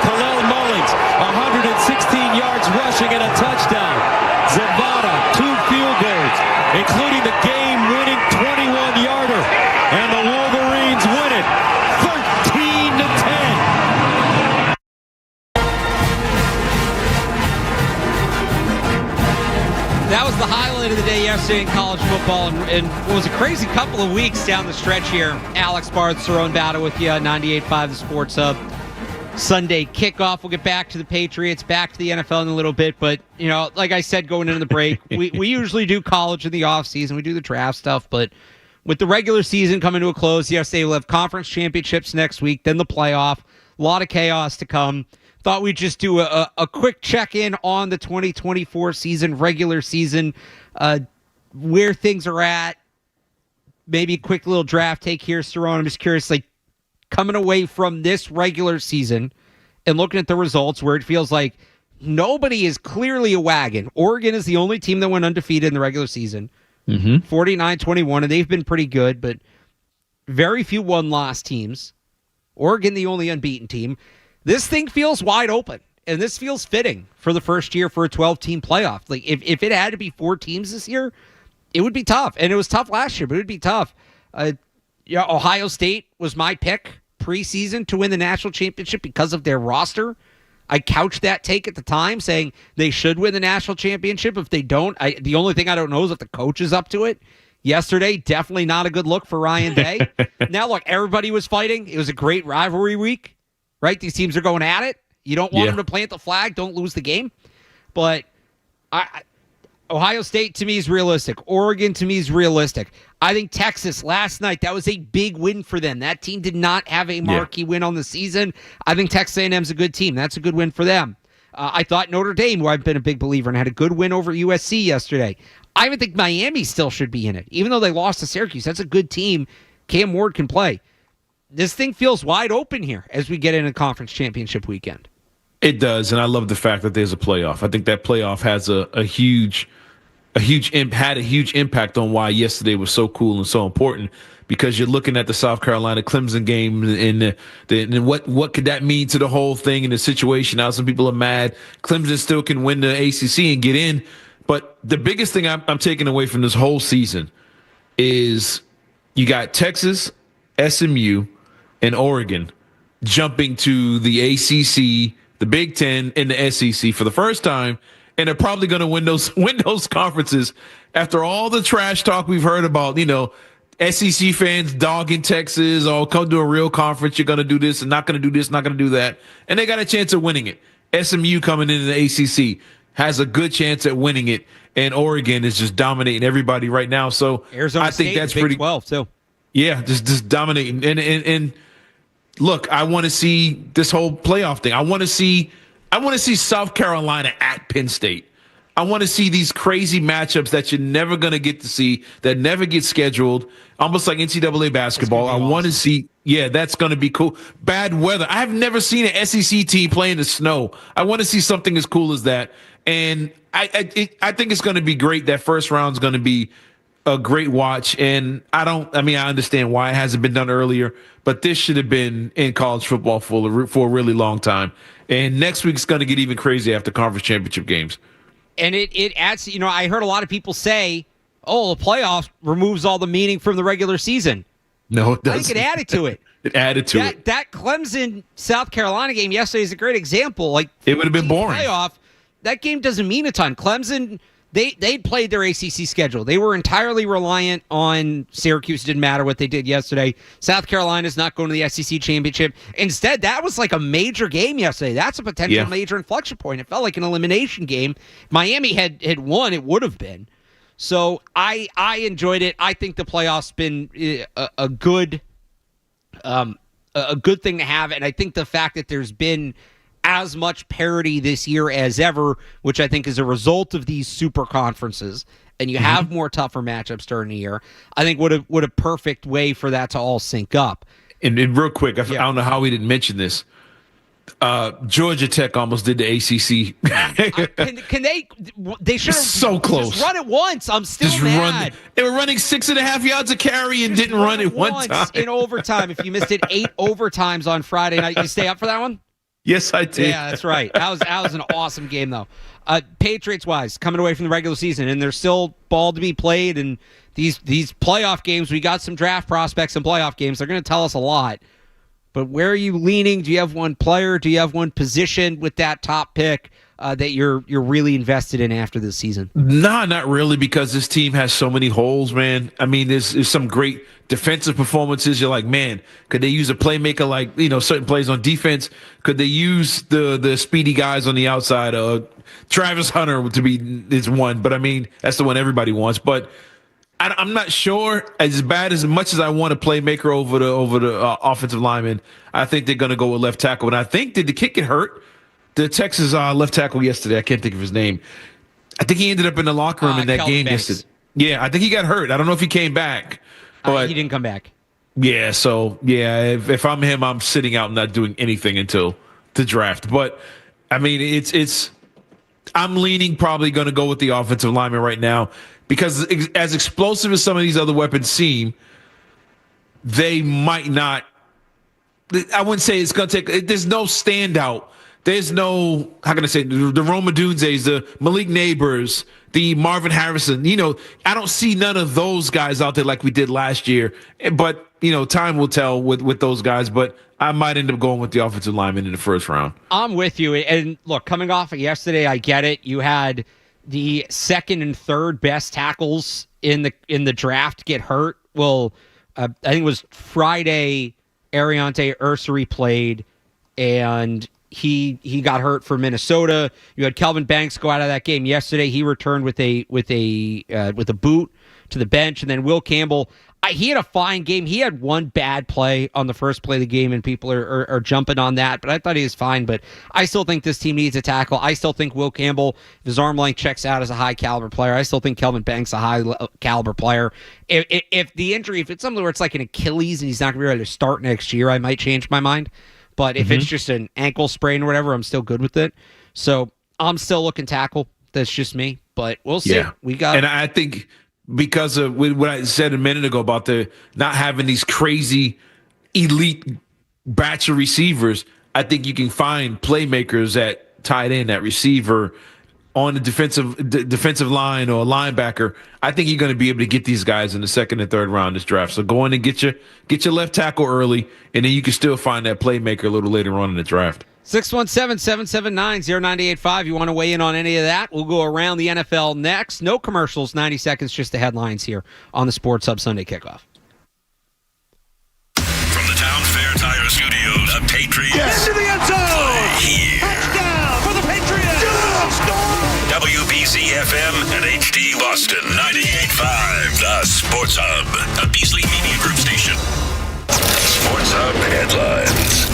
Kalel Mullins, 116 yards rushing and a touchdown. Zavada, 2 field goals, including the game-winning 21-yarder. And the Wolverines win it 13-10. That was the highlight of the day yesterday in college football, and it was a crazy couple of weeks down the stretch here. Alex Barth, Cerrone battle with you, 98.5 The Sports Hub. Sunday kickoff. We'll get back to the Patriots, back to the NFL in a little bit, but, you know, like I said going into the break, we usually do college in the offseason. We do the draft stuff, but with the regular season coming to a close, yesterday we'll have conference championships next week, then the playoff. A lot of chaos to come. Thought we'd just do a quick check-in on the 2024 season, regular season, where things are at. Maybe a quick little draft take here, Cerrone. I'm just curious, like, coming away from this regular season and looking at the results where it feels like nobody is clearly a wagon. Oregon is the only team that went undefeated in the regular season, 49-21, and they've been pretty good, but very few one-loss teams. Oregon, the only unbeaten team. This thing feels wide open, and this feels fitting for the first year for a 12-team playoff. Like, if it had to be 4 teams this year, it would be tough. And it was tough last year, but it would be tough. Ohio State was my pick preseason to win the national championship because of their roster. I couched that take at the time saying they should win the national championship. If they don't, the only thing I don't know is if the coach is up to it. Yesterday, definitely not a good look for Ryan Day. Now, look, everybody was fighting. It was a great rivalry week. Right? These teams are going at it. You don't want them to plant the flag. Don't lose the game. But Ohio State, to me, is realistic. Oregon, to me, is realistic. I think Texas, last night, that was a big win for them. That team did not have a marquee win on the season. I think Texas A&M's a good team. That's a good win for them. I thought Notre Dame, who I've been a big believer in, had a good win over USC yesterday. I even think Miami still should be in it. Even though they lost to Syracuse, that's a good team. Cam Ward can play. This thing feels wide open here as we get into conference championship weekend. It does, and I love the fact that there's a playoff. I think that playoff has a huge impact on why yesterday was so cool and so important, because you're looking at the South Carolina Clemson game and what could that mean to the whole thing and the situation. Now some people are mad. Clemson still can win the ACC and get in, but the biggest thing I'm taking away from this whole season is you got Texas, SMU, and Oregon jumping to the ACC, the Big Ten, and the SEC for the first time, and they're probably going to win those conferences after all the trash talk we've heard about, SEC fans dogging Texas, come to a real conference, you're going to do this and not going to do this, not going to do that, and they got a chance of winning it. SMU coming into the ACC has a good chance at winning it, and Oregon is just dominating everybody right now. So Arizona I think State, that's Big pretty 12 too. Yeah, just dominating. And look, I want to see this whole playoff thing. I want to see South Carolina at Penn State. I want to see these crazy matchups that you're never going to get to see, that never get scheduled, almost like NCAA basketball. I want to see, that's going to be cool. Bad weather. I have never seen an SEC team play in the snow. I want to see something as cool as that. And I think it's going to be great. That first round is going to be a great watch, and I understand why it hasn't been done earlier, but this should have been in college football for a really long time. And next week's going to get even crazy after conference championship games. And it adds, I heard a lot of people say, the playoff removes all the meaning from the regular season. No, it doesn't. I think it added to it. It added to it. That Clemson South Carolina game yesterday is a great example. Like, it would have been boring. Playoff, that game doesn't mean a ton. Clemson, they'd played their ACC schedule. They were entirely reliant on Syracuse. It didn't matter what they did yesterday. South Carolina's not going to the SEC championship. Instead, that was like a major game yesterday. That's a potential major inflection point. It felt like an elimination game. Miami had won, it would have been. So I enjoyed it. I think the playoffs been a good thing to have, and I think the fact that there's been as much parity this year as ever, which I think is a result of these super conferences, and you have more tougher matchups during the year, I think what a perfect way for that to all sync up. And real quick, I don't know how we didn't mention this. Georgia Tech almost did the ACC. Can they should have so close. Just run it once. I'm still mad. They were running 6.5 yards a carry and didn't run it one time. In overtime. If you missed it 8 overtimes on Friday night, you stay up for that one? Yes, I did. Yeah, that's right. That was an awesome game, though. Patriots-wise, coming away from the regular season, and there's still ball to be played, and these playoff games, we got some draft prospects in playoff games. They're going to tell us a lot. But where are you leaning? Do you have one player? Do you have one position with that top pick that you're really invested in after this season? Nah, not really, because this team has so many holes, man. I mean, there's some great defensive performances. You're like, man, could they use a playmaker like, certain plays on defense? Could they use the speedy guys on the outside? Travis Hunter to be is one, but I mean, that's the one everybody wants. But I'm not sure. As much as I want a playmaker over the offensive lineman, I think they're going to go with left tackle. And I think, did the kick get hurt? The Texas left tackle yesterday, I can't think of his name. I think he ended up in the locker room in that game yesterday. Yeah, I think he got hurt. I don't know if he came back. But he didn't come back. Yeah, so, if I'm him, I'm sitting out and not doing anything until the draft. But, I mean, I'm leaning probably going to go with the offensive lineman right now. Because as explosive as some of these other weapons seem, they might not. I wouldn't say it's going to take. There's no standout. There's no, how can I say, the Roma Dunzes, the Malik Neighbors, the Marvin Harrison. I don't see none of those guys out there like we did last year. But, time will tell with those guys. But I might end up going with the offensive lineman in the first round. I'm with you. And look, coming off of yesterday, I get it. You had the second and third best tackles in the draft get hurt. Well, I think it was Friday, Ariante Ursary played, and he got hurt for Minnesota. You had Kelvin Banks go out of that game yesterday. He returned with a boot to the bench, and then Will Campbell. He had a fine game. He had one bad play on the first play of the game, and people are jumping on that. But I thought he was fine. But I still think this team needs a tackle. I still think Will Campbell, if his arm length checks out, as a high caliber player. I still think Kelvin Banks a high caliber player. If the injury, if it's something where it's like an Achilles and he's not going to be ready to start next year, I might change my mind. But if it's just an ankle sprain or whatever, I'm still good with it. So I'm still looking tackle. That's just me. But we'll see. Yeah. And I think, because of what I said a minute ago about the not having these crazy elite batch of receivers, I think you can find playmakers at tight end, at receiver, on the defensive line or a linebacker. I think you're going to be able to get these guys in the second and third round of this draft. So go in and get your left tackle early, and then you can still find that playmaker a little later on in the draft. 617-779-0985. You want to weigh in on any of that? We'll go around the NFL next. No commercials, 90 seconds, just the headlines here on the Sports Hub Sunday Kickoff. From the Town Fair Tire Studios, the Patriots. Yes. Into the end zone. Touchdown for the Patriots. WBC FM and HD Boston 98.5. The Sports Hub, a Beasley Media Group station. Sports Hub headlines.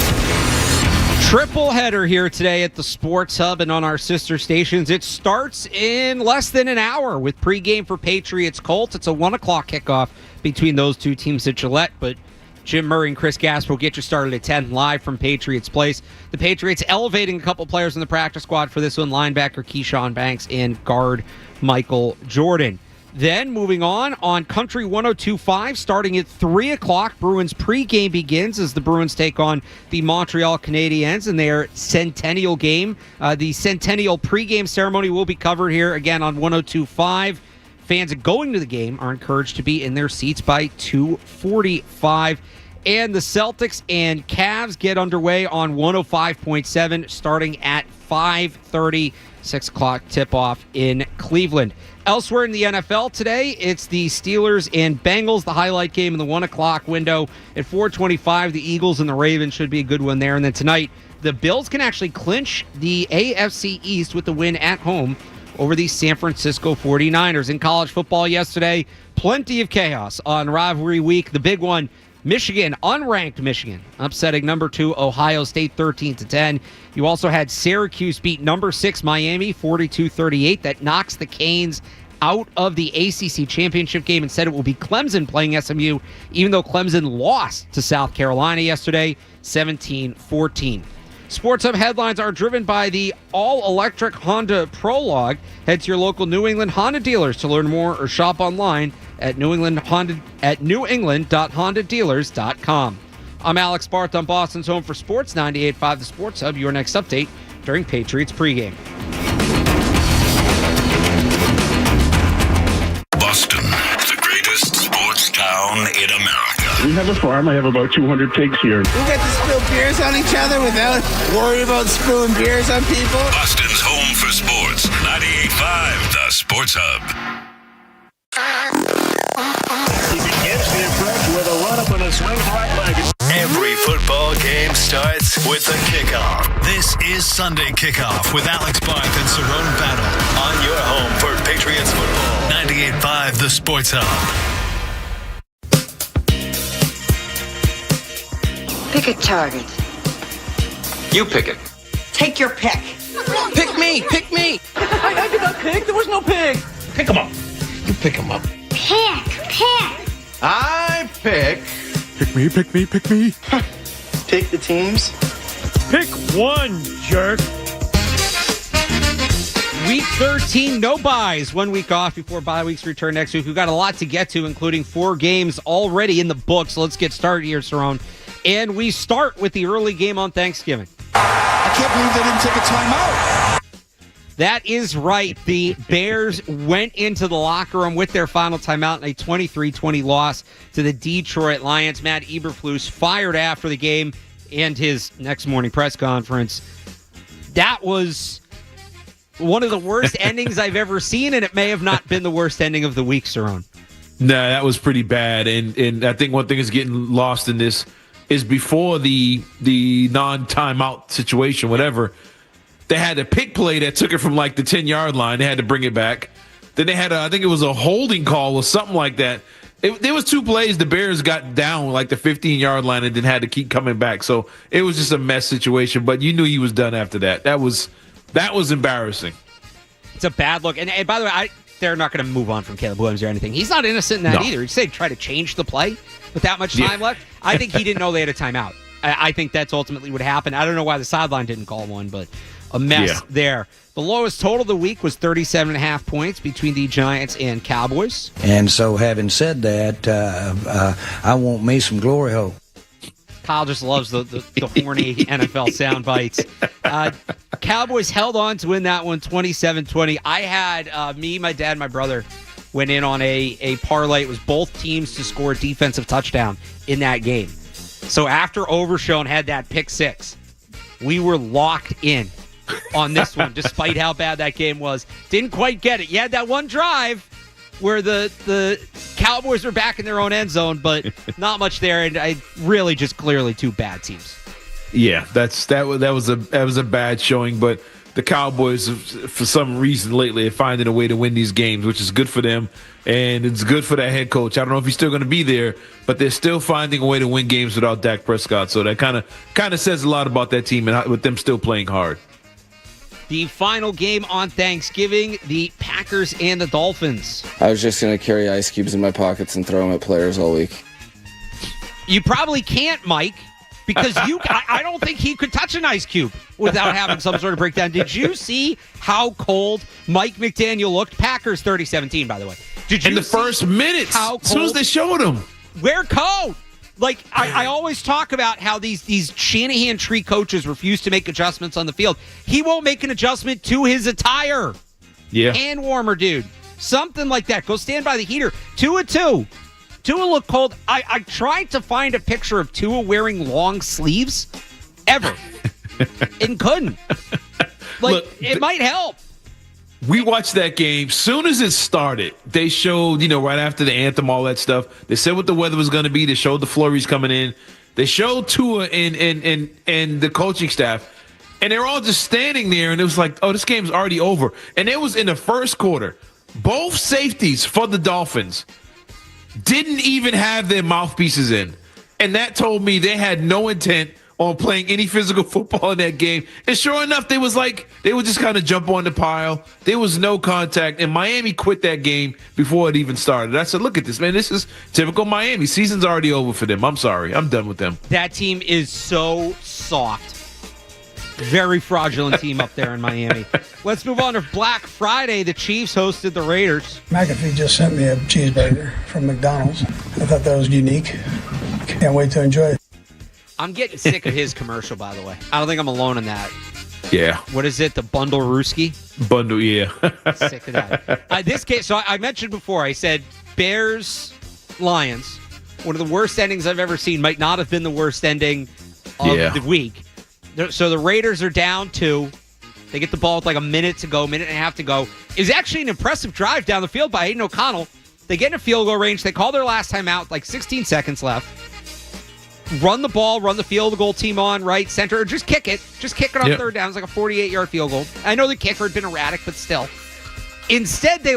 Triple header here today at the Sports Hub and on our sister stations. It starts in less than an hour with pregame for Patriots-Colts. It's a 1 o'clock kickoff between those two teams at Gillette, but Jim Murray and Chris Gasper will get you started at 10 live from Patriots Place. The Patriots elevating a couple players in the practice squad for this one, linebacker Keyshawn Banks and guard Michael Jordan. Then, moving on Country 102.5, starting at 3 o'clock, Bruins pregame begins as the Bruins take on the Montreal Canadiens in their centennial game. The centennial pregame ceremony will be covered here again on 102.5. Fans going to the game are encouraged to be in their seats by 2:45. And the Celtics and Cavs get underway on 105.7 starting at 5:30 6 o'clock tip-off in Cleveland. Elsewhere in the NFL today, it's the Steelers and Bengals, the highlight game in the 1 o'clock window. At 4:25, the Eagles and the Ravens should be a good one there. And then tonight, the Bills can actually clinch the AFC East with the win at home over the San Francisco 49ers. In college football yesterday, plenty of chaos on rivalry week. The big one, Michigan, unranked Michigan, upsetting number 2 Ohio State 13-10. You also had Syracuse beat number 6 Miami 42-38. That knocks the Canes out of the ACC championship game. Instead, it will be Clemson playing SMU, even though Clemson lost to South Carolina yesterday 17-14. Sports Hub headlines are driven by the all-electric Honda Prologue. Head to your local New England Honda dealers to learn more or shop online at newengland.hondadealers.com. I'm Alex Barth on Boston's Home for Sports, 98.5 The Sports Hub. Your next update during Patriots pregame. Boston, the greatest sports town in America. We have a farm. I have about 200 pigs here. We get to spill beers on each other without worrying about spilling beers on people. Boston's Home for Sports, 98.5 The Sports Hub. He begins the approach with a run-up and a swing right leg. Every football game starts with a kickoff. This is Sunday Kickoff with Alex Barth and Cerrone Battle on your home for Patriots football. 98.5 The Sports Hub. Pick a target. You pick it. Take your pick. Pick me! Pick me! I did not pick. There was no pig. Pick them up. You pick them up. Pick. I pick. Pick me, pick me, pick me. Take the teams. Pick one, jerk. Week 13, no buys. 1 week off before bye weeks return next week. We've got a lot to get to, including 4 games already in the books. So let's get started here, Cerrone. And we start with the early game on Thanksgiving. I can't believe they didn't take a timeout. That is right. The Bears went into the locker room with their final timeout in a 23-20 loss to the Detroit Lions. Matt Eberflus fired after the game and his next morning press conference. That was one of the worst endings I've ever seen, and it may have not been the worst ending of the week, Cerrone. No, that was pretty bad. And I think one thing is getting lost in this is before the non-timeout situation, whatever, they had a pick play that took it from like the 10-yard line. They had to bring it back. Then they had, I think it was a holding call or something like that. There was 2 plays. The Bears got down like the 15-yard line and then had to keep coming back. So it was just a mess situation. But you knew he was done after that. That was embarrassing. It's a bad look. And by the way, they're not going to move on from Caleb Williams or anything. He's not innocent in that either. He said try to change the play with that much time left. I think he didn't know they had a timeout. I think that's ultimately what happened. I don't know why the sideline didn't call one, but a mess there. The lowest total of the week was 37.5 points between the Giants and Cowboys. And so having said that, I want me some glory hole. Kyle just loves the horny NFL sound bites. Cowboys held on to win that one 27-20. I had me, my dad, my brother went in on a parlay. It was both teams to score a defensive touchdown in that game. So after Overshown had that pick 6, we were locked in on this one, despite how bad that game was. Didn't quite get it. You had that one drive where the Cowboys were back in their own end zone, but not much there, and I really just clearly 2 bad teams. Yeah, that was a bad showing, but the Cowboys, for some reason lately, are finding a way to win these games, which is good for them, and it's good for that head coach. I don't know if he's still going to be there, but they're still finding a way to win games without Dak Prescott. So that kind of says a lot about that team and with them still playing hard. The final game on Thanksgiving, the Packers and the Dolphins. I was just going to carry ice cubes in my pockets and throw them at players all week. You probably can't, Mike, because I don't think he could touch an ice cube without having some sort of breakdown. Did you see how cold Mike McDaniel looked? Packers 30-17, by the way. Did you in the first minutes, as soon as they showed him. Wear coat. Like, I always talk about how these Shanahan tree coaches refuse to make adjustments on the field. He won't make an adjustment to his attire. Yeah. Hand warmer, dude. Something like that. Go stand by the heater. 2-2. Tua looked cold. I tried to find a picture of Tua wearing long sleeves ever and couldn't. Like, look, it might help. We watched that game. Soon as it started, they showed, right after the anthem, all that stuff. They said what the weather was going to be. They showed the flurries coming in. They showed Tua and the coaching staff. And they're all just standing there, and it was like, oh, this game's already over. And it was in the first quarter. Both safeties for the Dolphins didn't even have their mouthpieces in. And that told me they had no intent on playing any physical football in that game. And sure enough, they would just kind of jump on the pile. There was no contact. And Miami quit that game before it even started. I said, look at this, man. This is typical Miami. Season's already over for them. I'm sorry. I'm done with them. That team is so soft. Very fraudulent team up there in Miami. Let's move on to Black Friday. The Chiefs hosted the Raiders. McAfee just sent me a cheeseburger from McDonald's. I thought that was unique. Can't wait to enjoy it. I'm getting sick of his commercial, by the way. I don't think I'm alone in that. Yeah. What is it? The Bundle Rooski? Bundle, yeah. Sick of that. This game, so I mentioned before, I said Bears-Lions, one of the worst endings I've ever seen, might not have been the worst ending of the week. So the Raiders are down 2. They get the ball with like a minute and a half to go. It was actually an impressive drive down the field by Aiden O'Connell. They get in a field goal range. They call their last time out, like 16 seconds left. Run the ball, run the field goal team on, right, center, or just kick it. Just kick it on third down. It's like a 48-yard field goal. I know the kicker had been erratic, but still. Instead, they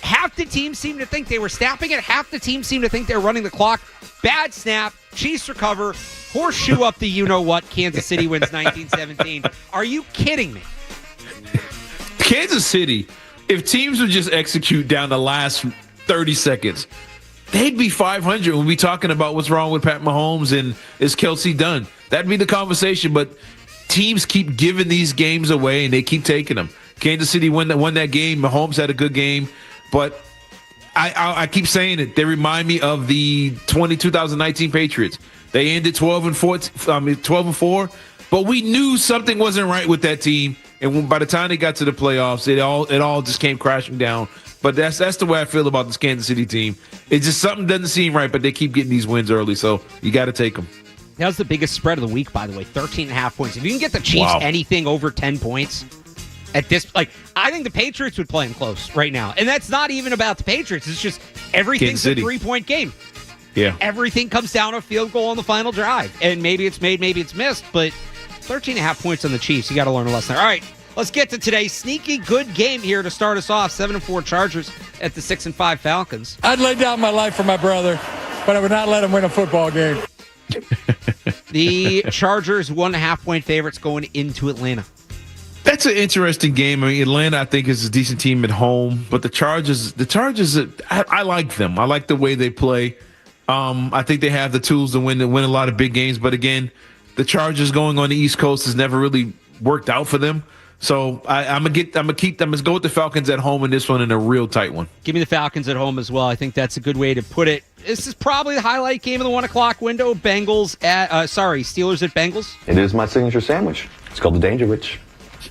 half the team seemed to think they were snapping it. Half the team seemed to think they were running the clock. Bad snap. Chiefs recover. Horseshoe up the you-know-what. Kansas City wins 19-17. Are you kidding me? Kansas City, if teams would just execute down the last 30 seconds, they'd be 500. We'll be talking about what's wrong with Pat Mahomes and is Kelsey done. That'd be the conversation, but teams keep giving these games away, and they keep taking them. Kansas City won that game. Mahomes had a good game, but I keep saying it. They remind me of the 2019 Patriots. They ended 12-4, but we knew something wasn't right with that team. And by the time they got to the playoffs, it all just came crashing down. But that's the way I feel about this Kansas City team. It's just something doesn't seem right, but they keep getting these wins early, so you got to take them. That was the biggest spread of the week, by the way, 13.5 points. If you can get the Chiefs anything over 10 points at this, I think the Patriots would play them close right now. And that's not even about the Patriots. It's just everything's a 3-point game. Yeah. Everything comes down to a field goal on the final drive. And maybe it's made, maybe it's missed, but 13.5 points on the Chiefs. You got to learn a lesson there. All right, let's get to today's sneaky good game here to start us off. 7-4 Chargers at the 6-5 Falcons. I'd lay down my life for my brother, but I would not let him win a football game. The Chargers 1.5-point favorites going into Atlanta. That's an interesting game. I mean, Atlanta, I think, is a decent team at home, but the Chargers, I like them. I like the way they play. I think they have the tools to win a lot of big games. But again, the Chargers going on the East Coast has never really worked out for them. So I'm gonna go with the Falcons at home in this one, in a real tight one. Give me the Falcons at home as well. I think that's a good way to put it. This is probably the highlight game of the 1 o'clock window. Steelers at Bengals. It is my signature sandwich. It's called the Danger Witch,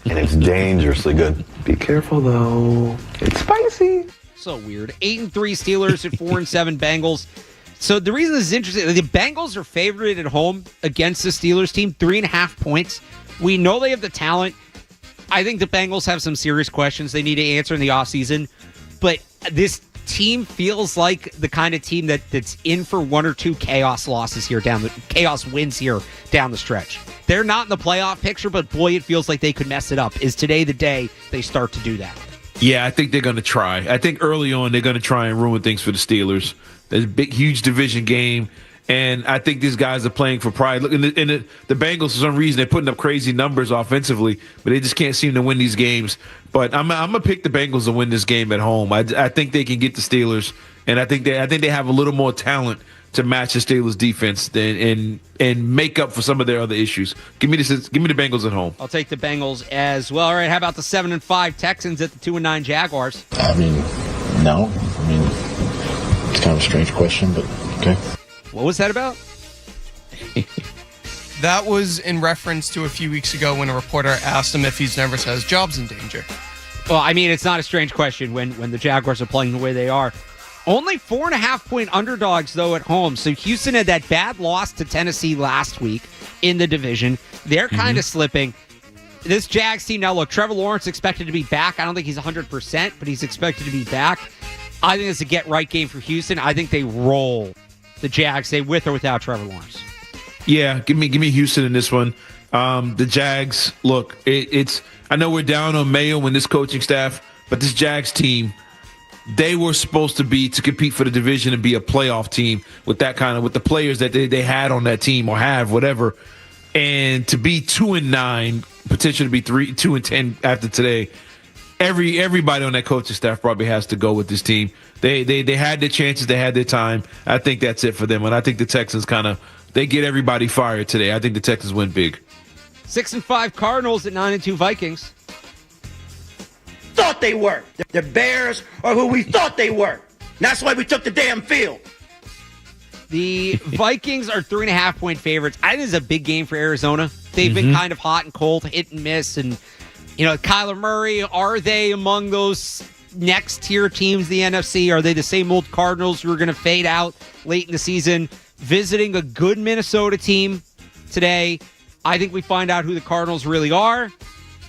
and it's dangerously good. Be careful though, it's spicy. So weird. 8-3 Steelers at 4-7 Bengals. So the reason this is interesting, the Bengals are favored at home against the Steelers team, 3.5 points. We know they have the talent. I think the Bengals have some serious questions they need to answer in the offseason. But this team feels like the kind of team that's in for 1 or 2 chaos wins here down the stretch. They're not in the playoff picture, but boy, it feels like they could mess it up. Is today the day they start to do that? Yeah, I think they're going to try. I think early on they're going to try and ruin things for the Steelers. There's a big, huge division game, and I think these guys are playing for pride. Look, the Bengals, for some reason, they're putting up crazy numbers offensively, but they just can't seem to win these games. But I'm going to pick the Bengals to win this game at home. I think they can get the Steelers, and I think they have a little more talent to match the Steelers' defense and make up for some of their other issues. Give me the Bengals at home. I'll take the Bengals as well. All right, how about the 7-5 Texans at the 2-9 Jaguars? I mean, no. I mean, it's kind of a strange question, but okay. What was that about? That was in reference to a few weeks ago when a reporter asked him if he's nervous his job's in danger. Well, I mean, it's not a strange question when the Jaguars are playing the way they are. Only 4.5-point underdogs, though, at home. So Houston had that bad loss to Tennessee last week in the division. They're kind of slipping. This Jags team, now look, Trevor Lawrence expected to be back. I don't think he's 100%, but he's expected to be back. I think it's a get-right game for Houston. I think they roll the Jags, they with or without Trevor Lawrence. Yeah, give me Houston in this one. The Jags, look, it's I know we're down on Mayo and this coaching staff, but this Jags team, they were supposed to compete for the division and be a playoff team with with the players that they had on that team or have, whatever. And to be 2-9, potentially to be 2-10 after today, everybody on that coaching staff probably has to go with this team. They had their chances, they had their time. I think that's it for them. And I think the Texans they get everybody fired today. I think the Texans win big. 6-5 Cardinals at 9-2 Vikings. Thought they were. The Bears are who we thought they were. That's why we took the damn field. The Vikings are 3.5-point favorites. I think this is a big game for Arizona. They've been kind of hot and cold, hit and miss. And, Kyler Murray, are they among those next tier teams, the NFC? Are they the same old Cardinals who are going to fade out late in the season? Visiting a good Minnesota team today. I think we find out who the Cardinals really are.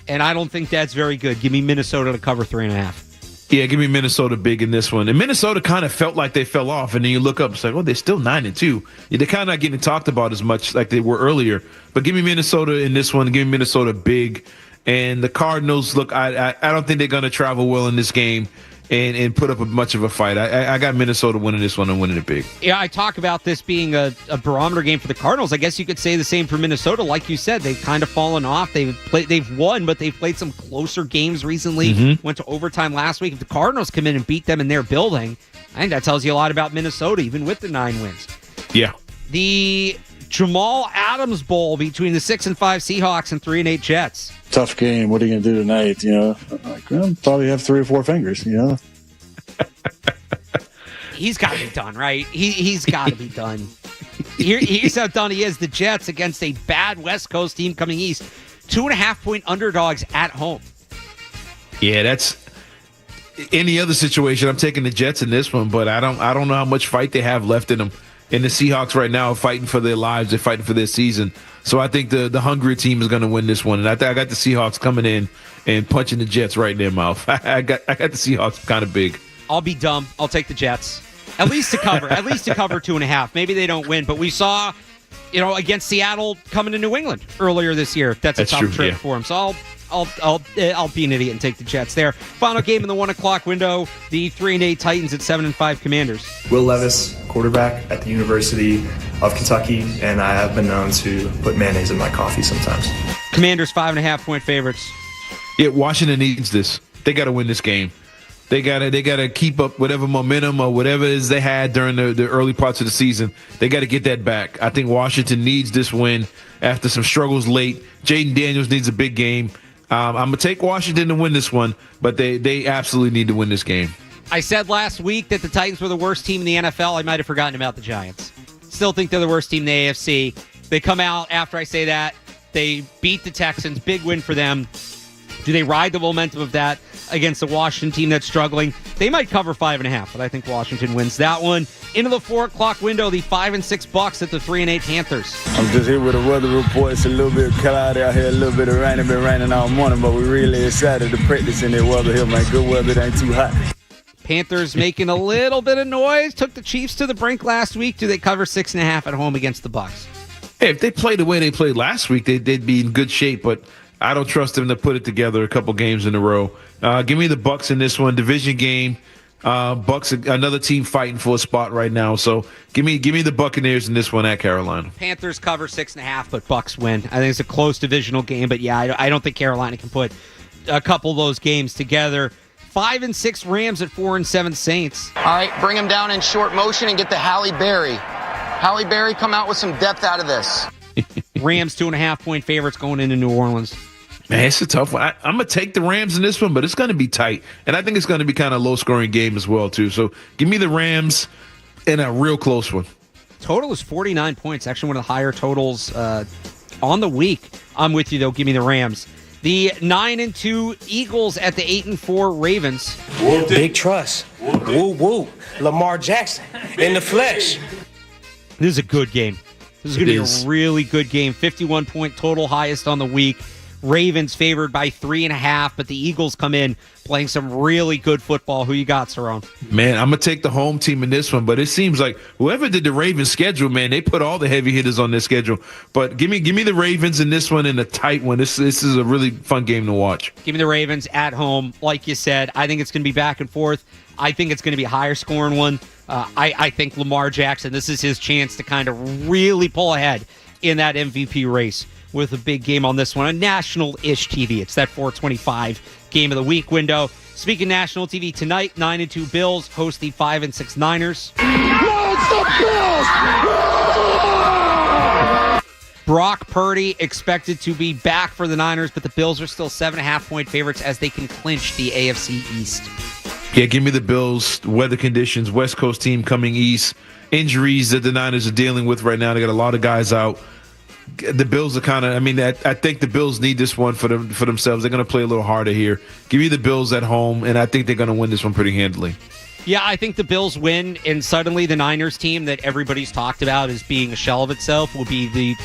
And I don't think that's very good. Give me Minnesota to cover 3.5. Yeah, give me Minnesota big in this one. And Minnesota kind of felt like they fell off. And then you look up, it's like, they're still 9-2. Yeah, they're kind of not getting talked about as much like they were earlier. But give me Minnesota in this one. Give me Minnesota big. And the Cardinals, look, I don't think they're going to travel well in this game and put up much of a fight. I got Minnesota winning this one and winning it big. Yeah, I talk about this being a barometer game for the Cardinals. I guess you could say the same for Minnesota. Like you said, they've kind of fallen off. They've won, but they've played some closer games recently. Went to overtime last week. If the Cardinals come in and beat them in their building, I think that tells you a lot about Minnesota, even with the 9 wins. Yeah. The Jamal Adams Bowl between the 6-5 Seahawks and 3-8 Jets. Tough game. What are you going to do tonight? Probably have 3 or 4 fingers, He's got to be done, right? He's got to be done. Here's how done he is. The Jets against a bad West Coast team coming east. 2.5-point underdogs at home. Yeah, that's any other situation. I'm taking the Jets in this one, but I don't know how much fight they have left in them. And the Seahawks right now are fighting for their lives. They're fighting for their season. So I think the hungrier team is going to win this one. And I got the Seahawks coming in and punching the Jets right in their mouth. I got the Seahawks kind of big. I'll be dumb. I'll take the Jets. At least to cover. At least to cover 2.5. Maybe they don't win. But we saw, against Seattle coming to New England earlier this year. That's a tough trip for them. So I'll be an idiot and take the Jets there. Final game in the 1 o'clock window. The 3-8 Titans at 7-5 Commanders. Will Levis, quarterback at the University of Kentucky, and I have been known to put mayonnaise in my coffee sometimes. Commanders 5.5-point favorites. Yeah, Washington needs this. They got to win this game. They gotta keep up whatever momentum or whatever it is they had during the early parts of the season. They got to get that back. I think Washington needs this win after some struggles late. Jaden Daniels needs a big game. I'm going to take Washington to win this one, but they absolutely need to win this game. I said last week that the Titans were the worst team in the NFL. I might have forgotten about the Giants. Still think they're the worst team in the AFC. They come out after I say that. They beat the Texans. Big win for them. Do they ride the momentum of that against the Washington team that's struggling? They might cover 5.5, but I think Washington wins that one. Into the 4 o'clock window, the 5-6 Bucks at the 3-8 Panthers. I'm just here with a weather report. It's a little bit cloudy out here, a little bit of rain. It's been raining all morning, but we're really excited to practice in the weather here, man. Good weather, it ain't too hot. Panthers making a little bit of noise. Took the Chiefs to the brink last week. Do they cover 6.5 at home against the Bucks? Hey, if they play the way they played last week, they'd be in good shape, but I don't trust them to put it together a couple games in a row. Give me the Bucks in this one. Division game. Bucks, another team fighting for a spot right now. So give me the Buccaneers in this one at Carolina. Panthers cover 6.5, but Bucks win. I think it's a close divisional game, but yeah, I don't think Carolina can put a couple of those games together. 5-6 Rams at 4-7 Saints. All right, bring him down in short motion and get the Halle Berry. Halle Berry, come out with some depth out of this. Rams 2.5-point favorites going into New Orleans. Man, it's a tough one. I'm going to take the Rams in this one, but it's going to be tight. And I think it's going to be kind of low-scoring game as well, too. So give me the Rams in a real close one. Total is 49 points. Actually, one of the higher totals on the week. I'm with you, though. Give me the Rams. The 9-2 Eagles at the 8-4 Ravens. Big trust. Woo, woo. Lamar Jackson in the flesh. This is a good game. This is going to be a really good game. 51-point total, highest on the week. Ravens favored by 3.5, but the Eagles come in playing some really good football. Who you got, Cerrone? Man, I'm going to take the home team in this one, but it seems like whoever did the Ravens schedule, man, they put all the heavy hitters on their schedule. But give me the Ravens in this one, in a tight one. This is a really fun game to watch. Give me the Ravens at home. Like you said, I think it's going to be back and forth. I think it's going to be a higher scoring one. I think Lamar Jackson, this is his chance to kind of really pull ahead in that MVP race with a big game on this one, a national-ish TV. It's that 425 game of the week window. Speaking national TV tonight, 9-2 Bills host the 5-6 Niners. Brock Purdy expected to be back for the Niners, but the Bills are still 7.5-point favorites as they can clinch the AFC East. Yeah, give me the Bills. Weather conditions, West Coast team coming east. Injuries that the Niners are dealing with right now. They got a lot of guys out. The Bills are kind of, I think the Bills need this one for themselves. They're going to play a little harder here. Give me the Bills at home, and I think they're going to win this one pretty handily. Yeah, I think the Bills win, and suddenly the Niners team that everybody's talked about as being a shell of itself will be the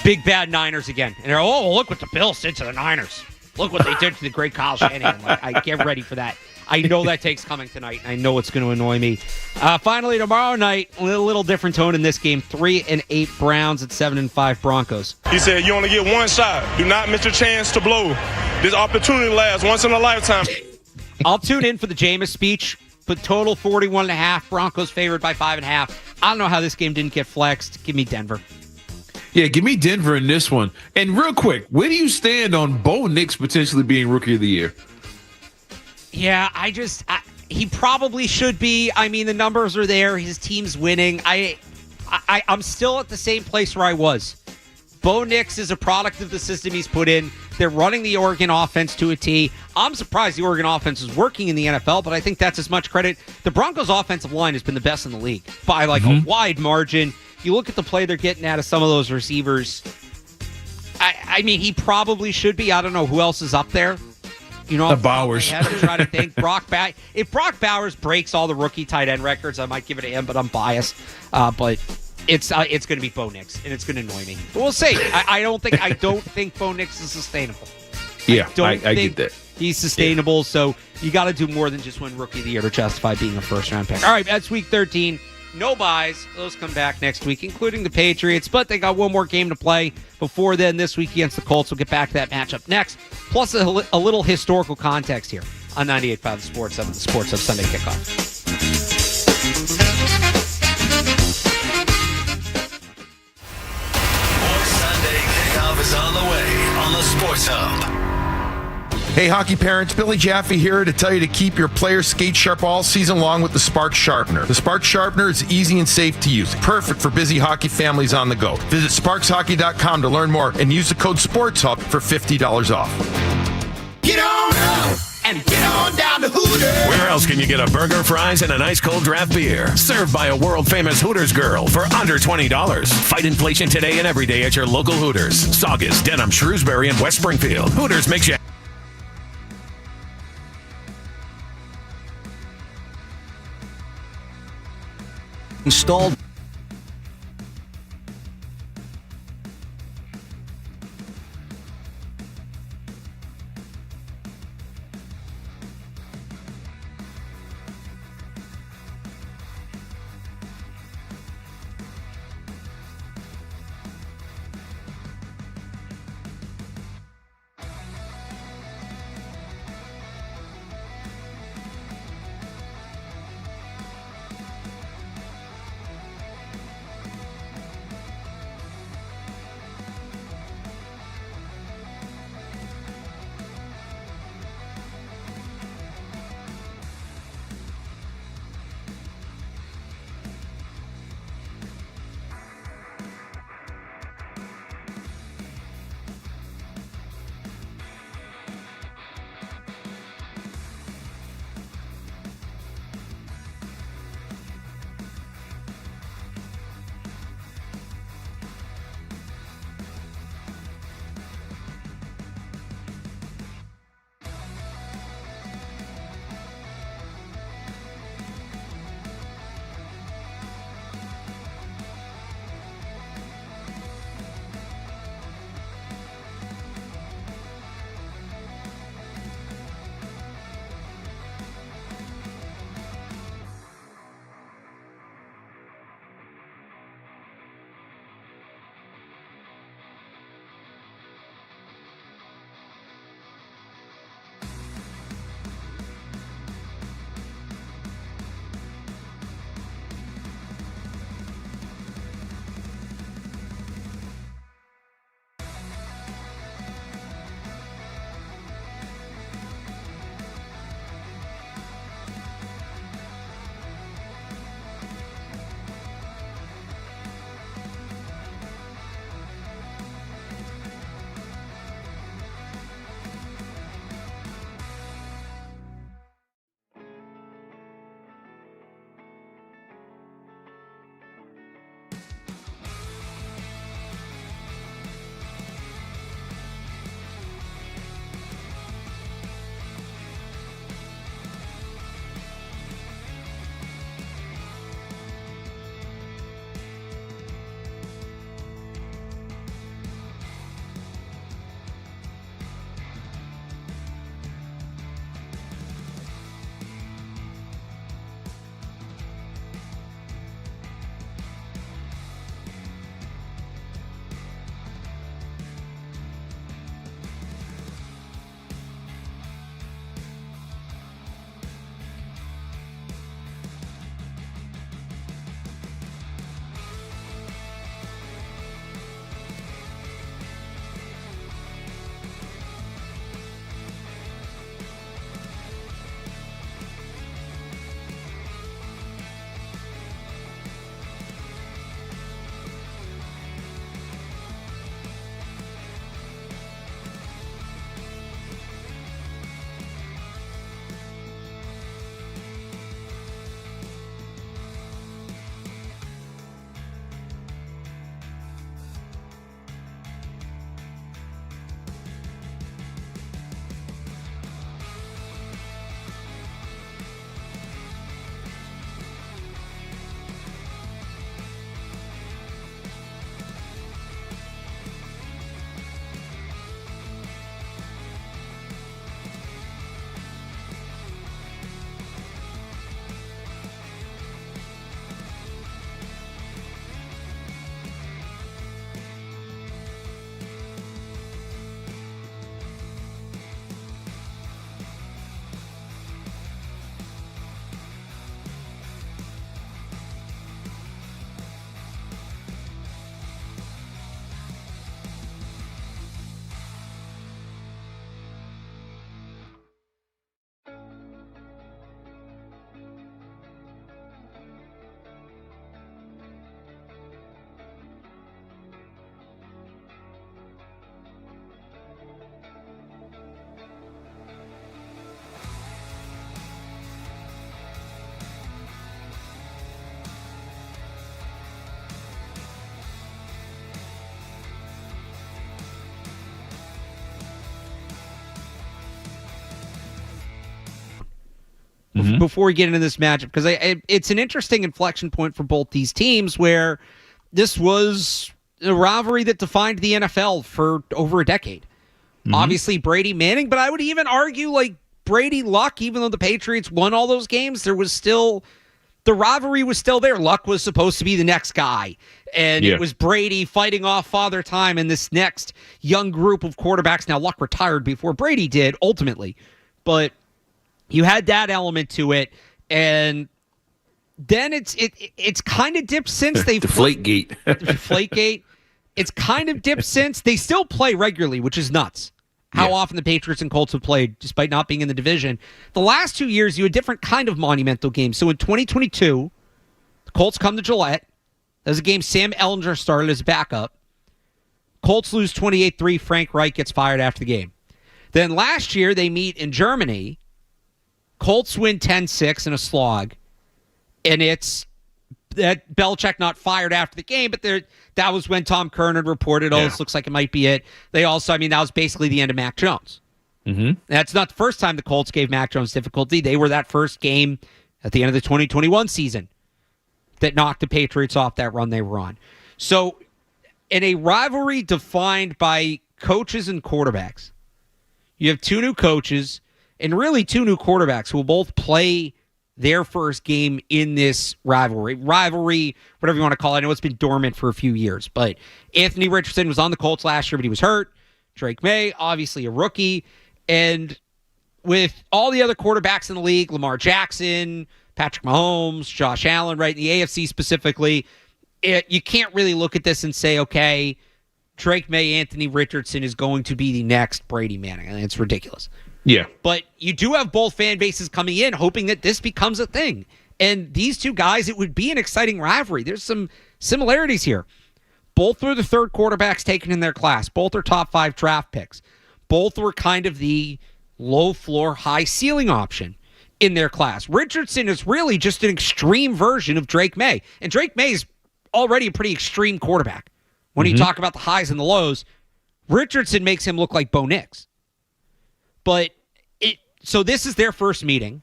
big bad Niners again. And they're, look what the Bills did to the Niners. Look what they did to the great Kyle Shanahan. I get ready for that. I know that take's coming tonight, and I know it's going to annoy me. Finally, tomorrow night, a little different tone in this game. 3-8 Browns at 7-5 Broncos. He said, you only get one shot. Do not miss your chance to blow. This opportunity lasts once in a lifetime. I'll tune in for the Jameis speech, but total 41.5. Broncos favored by 5.5. I don't know how this game didn't get flexed. Give me Denver. Yeah, give me Denver in this one. And real quick, where do you stand on Bo Nix potentially being Rookie of the Year? Yeah, he probably should be. I mean, the numbers are there. His team's winning. I'm still at the same place where I was. Bo Nix is a product of the system he's put in. They're running the Oregon offense to a T. I'm surprised the Oregon offense is working in the NFL, but I think that's as much credit. The Broncos' offensive line has been the best in the league by a wide margin. You look at the play they're getting out of some of those receivers. I mean, he probably should be. I don't know who else is up there. You know, Bowers. I try to think if Brock Bowers breaks all the rookie tight end records, I might give it to him, but I'm biased. But it's going to be Bo Nix, and it's going to annoy me. But we'll see. I don't think Bo Nix is sustainable. Yeah, I get that. He's sustainable, so you got to do more than just win Rookie of the Year to justify being a first-round pick. All right, that's Week 13. No buys. Those come back next week, including the Patriots, but they got one more game to play before then this week against the Colts. We'll get back to that matchup next, plus a little historical context here on 98.5 The Sports Hub, the Sports Hub Sunday Kickoff. More Sunday Kickoff is on the way on the Sports Hub. Hey, hockey parents, Billy Jaffe here to tell you to keep your players skate sharp all season long with the Spark Sharpener. The Spark Sharpener is easy and safe to use, perfect for busy hockey families on the go. Visit sparkshockey.com to learn more and use the code SPORTSHUB for $50 off. Get on up and get on down to Hooters. Where else can you get a burger, fries, and an ice cold draft beer? Served by a world-famous Hooters girl for under $20. Fight inflation today and every day at your local Hooters. Saugus, Denham, Shrewsbury, and West Springfield. Hooters makes you installed. before we get into this matchup, because it's an interesting inflection point for both these teams where this was a rivalry that defined the NFL for over a decade. Obviously, Brady Manning, but I would even argue like Brady Luck, even though the Patriots won all those games, there was still the rivalry was still there. Luck was supposed to be the next guy, and it was Brady fighting off Father Time and this next young group of quarterbacks. Now, Luck retired before Brady did, ultimately, but you had that element to it, and then it's kind of dipped since they've Deflategate. Deflategate. It's kind of dipped since. They still play regularly, which is nuts. How often the Patriots and Colts have played, despite not being in the division. The last 2 years, you had different kind of monumental games. So in 2022, the Colts come to Gillette. There's a game Sam Ellinger started as backup. Colts lose 28-3. Frank Reich gets fired after the game. Then last year, they meet in Germany. Colts win 10-6 in a slog. And it's that Belichick not fired after the game, but that was when Tom Curran had reported, this looks like it might be it. They also, that was basically the end of Mac Jones. That's not the first time the Colts gave Mac Jones difficulty. They were that first game at the end of the 2021 season that knocked the Patriots off that run they were on. So in a rivalry defined by coaches and quarterbacks, you have two new coaches and really two new quarterbacks who will both play their first game in this rivalry, whatever you want to call it. I know it's been dormant for a few years, but Anthony Richardson was on the Colts last year, but he was hurt. Drake May, obviously a rookie. And with all the other quarterbacks in the league, Lamar Jackson, Patrick Mahomes, Josh Allen, right, in the AFC specifically, you can't really look at this and say, okay, Drake May, Anthony Richardson is going to be the next Brady Manning. I mean, it's ridiculous. Yeah. But you do have both fan bases coming in hoping that this becomes a thing. And these two guys, it would be an exciting rivalry. There's some similarities here. Both were the third quarterbacks taken in their class. Both are top 5 draft picks. Both were kind of the low floor, high ceiling option in their class. Richardson is really just an extreme version of Drake May. And Drake May is already a pretty extreme quarterback. When you talk about the highs and the lows, Richardson makes him look like Bo Nix. But so this is their first meeting.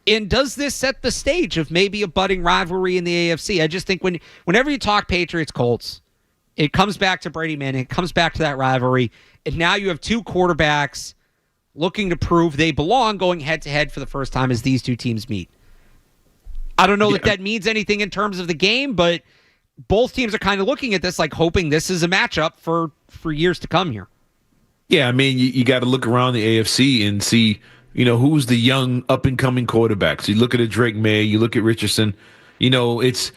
And does this set the stage of maybe a budding rivalry in the AFC? I just think whenever you talk Patriots-Colts, it comes back to Brady Manning, it comes back to that rivalry, and now you have two quarterbacks looking to prove they belong going head-to-head for the first time as these two teams meet. I don't know if that means anything in terms of the game, but both teams are kind of looking at this like hoping this is a matchup for years to come here. Yeah, I mean, you got to look around the AFC and see, who's the young up-and-coming quarterbacks. You look at Drake May, you look at Richardson. It's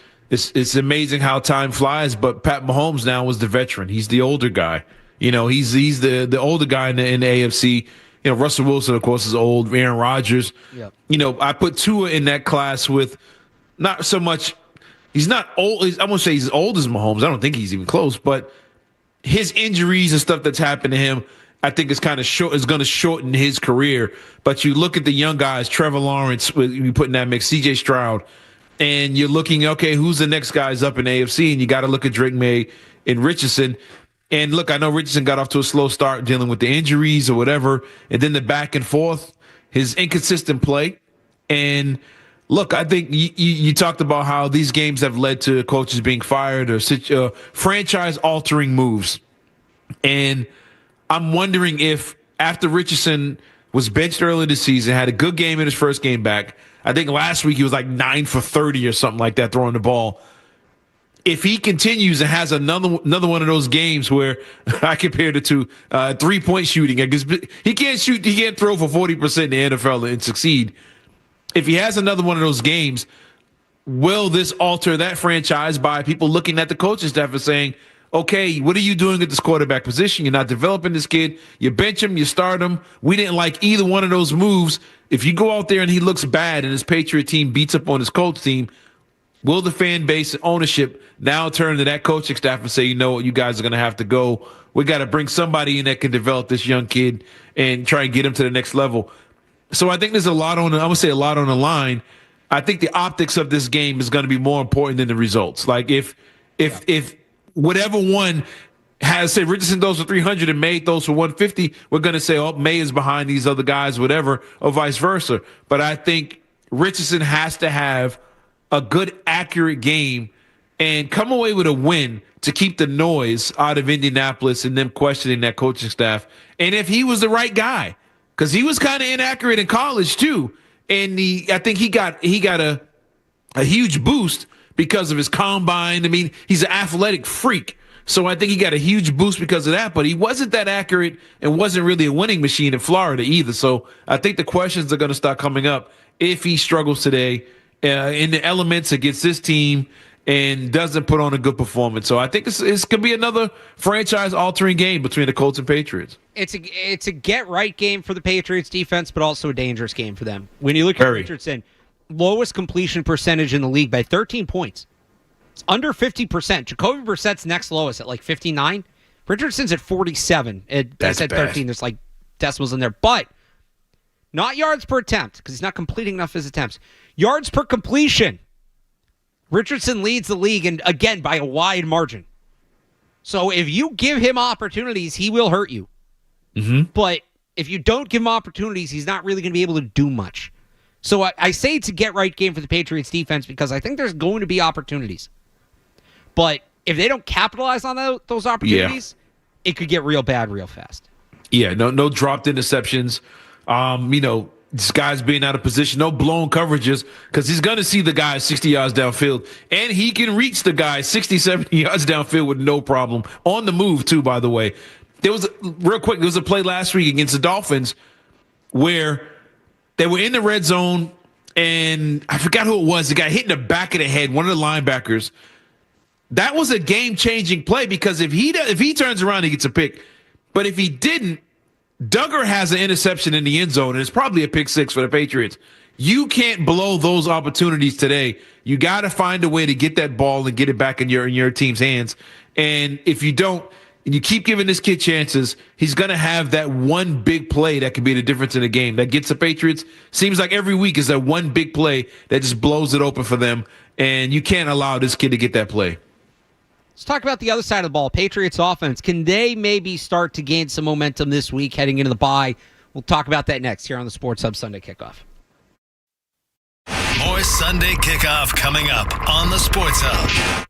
amazing how time flies, but Pat Mahomes now is the veteran. He's the older guy. He's the older guy in the AFC. Russell Wilson, of course, is old. Aaron Rodgers. Yep. I put Tua in that class with not so much – he's not old. I won't say he's as old as Mahomes. I don't think he's even close, but his injuries and stuff that's happened to him, I think is kind of short. Is going to shorten his career. But you look at the young guys, Trevor Lawrence, you put in that mix, C.J. Stroud, and you're looking, okay, who's the next guys up in AFC? And you got to look at Drake May and Richardson. And look, I know Richardson got off to a slow start dealing with the injuries or whatever, and then the back and forth, his inconsistent play. And look, I think you talked about how these games have led to coaches being fired or franchise-altering moves. And I'm wondering if after Richardson was benched early this season, had a good game in his first game back, I think last week he was like 9 for 30 or something like that throwing the ball. If he continues and has another one of those games where I compared it to 3-point shooting, because he can't throw for 40% in the NFL and succeed. If he has another one of those games, will this alter that franchise by people looking at the coaching staff and saying, okay, what are you doing at this quarterback position? You're not developing this kid. You bench him, you start him. We didn't like either one of those moves. If you go out there and he looks bad and his Patriot team beats up on his coach team, will the fan base and ownership now turn to that coaching staff and say, you know what, you guys are going to have to go. We got to bring somebody in that can develop this young kid and try and get him to the next level. So I think there's a lot on the line. I think the optics of this game is going to be more important than the results. Like if whatever one has, say Richardson throws for 300 and May throws for 150, we're going to say, oh, May is behind these other guys, whatever, or vice versa. But I think Richardson has to have a good, accurate game and come away with a win to keep the noise out of Indianapolis and them questioning that coaching staff. And if he was the right guy, because he was kind of inaccurate in college too, and I think he got a huge boost because of his combine. I mean, he's an athletic freak. So I think he got a huge boost because of that, but he wasn't that accurate and wasn't really a winning machine in Florida either. So I think the questions are going to start coming up if he struggles today in the elements against this team and doesn't put on a good performance. So I think it's going to be another franchise-altering game between the Colts and Patriots. It's a get-right game for the Patriots defense, but also a dangerous game for them. When you look at Richardson, lowest completion percentage in the league by 13 points. It's under 50%. Jacoby Brissett's next lowest at like 59. Richardson's at 47. That's at 13. There's like decimals in there. But not yards per attempt because he's not completing enough of his attempts. Yards per completion. Richardson leads the league, and again, by a wide margin. So if you give him opportunities, he will hurt you. Mm-hmm. But if you don't give him opportunities, he's not really going to be able to do much. So I say it's a get-right game for the Patriots defense because I think there's going to be opportunities. But if they don't capitalize on those opportunities, it could get real bad real fast. Yeah, no dropped interceptions. This guy's being out of position, no blown coverages, because he's going to see the guy 60 yards downfield, and he can reach the guy 60, 70 yards downfield with no problem. On the move, too, by the way. There was a play last week against the Dolphins where they were in the red zone, and I forgot who it was. The guy hit in the back of the head, one of the linebackers. That was a game-changing play because if he turns around, he gets a pick. But if he didn't, Duggar has an interception in the end zone, and it's probably a pick six for the Patriots. You can't blow those opportunities today. You got to find a way to get that ball and get it back in your team's hands. And if you don't, and you keep giving this kid chances, he's going to have that one big play that could be the difference in the game. That gets the Patriots. Seems like every week is that one big play that just blows it open for them, and you can't allow this kid to get that play. Let's talk about the other side of the ball. Patriots offense. Can they maybe start to gain some momentum this week heading into the bye? We'll talk about that next here on the Sports Hub Sunday Kickoff. More Sunday Kickoff coming up on the Sports Hub.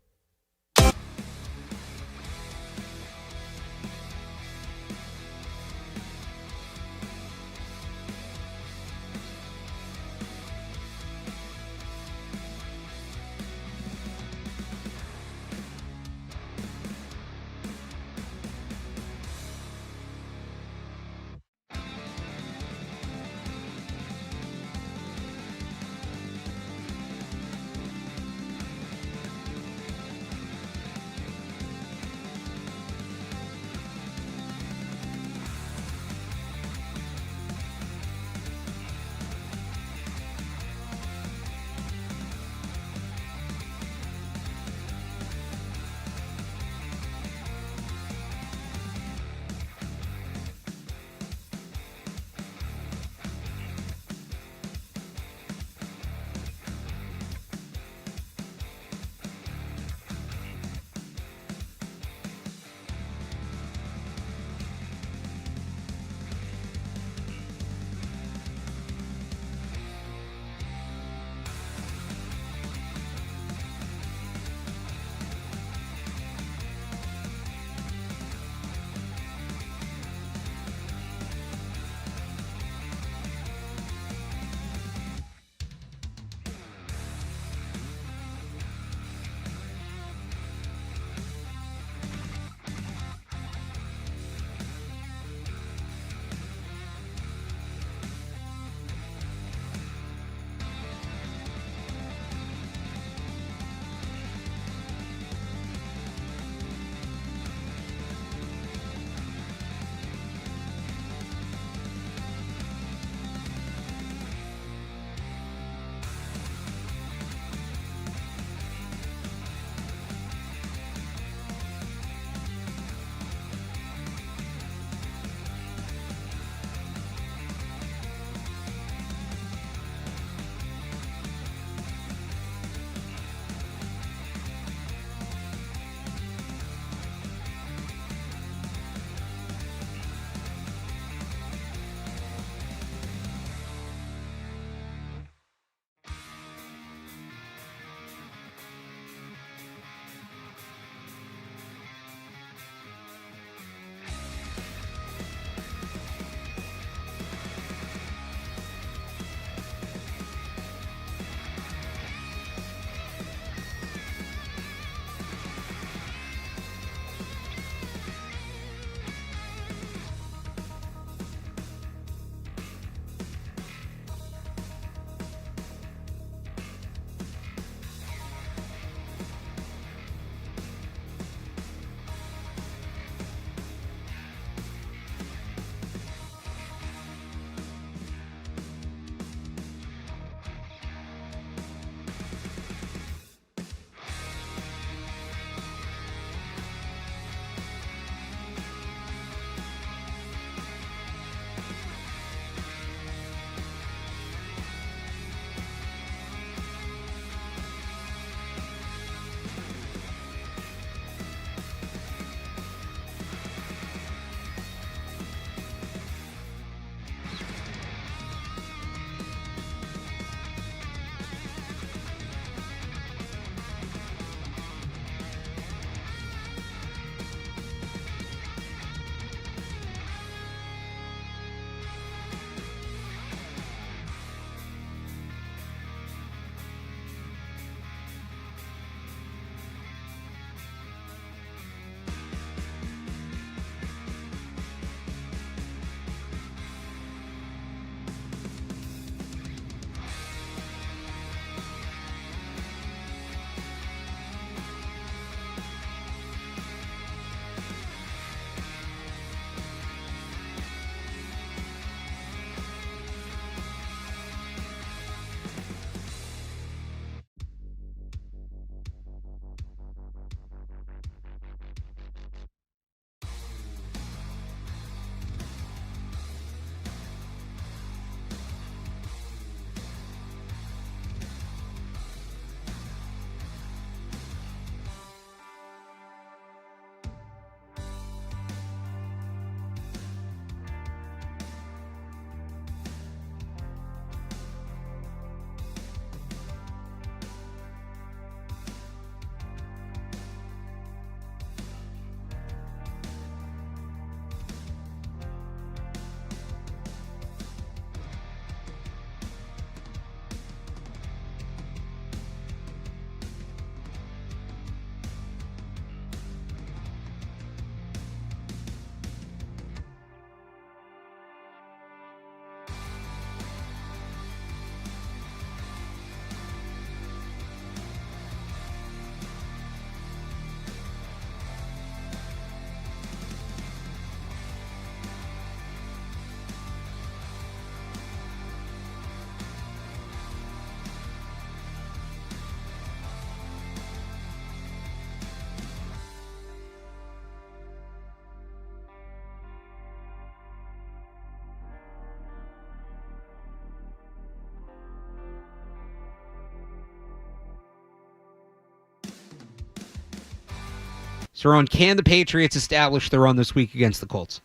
Cerrone, can the Patriots establish the run this week against the Colts?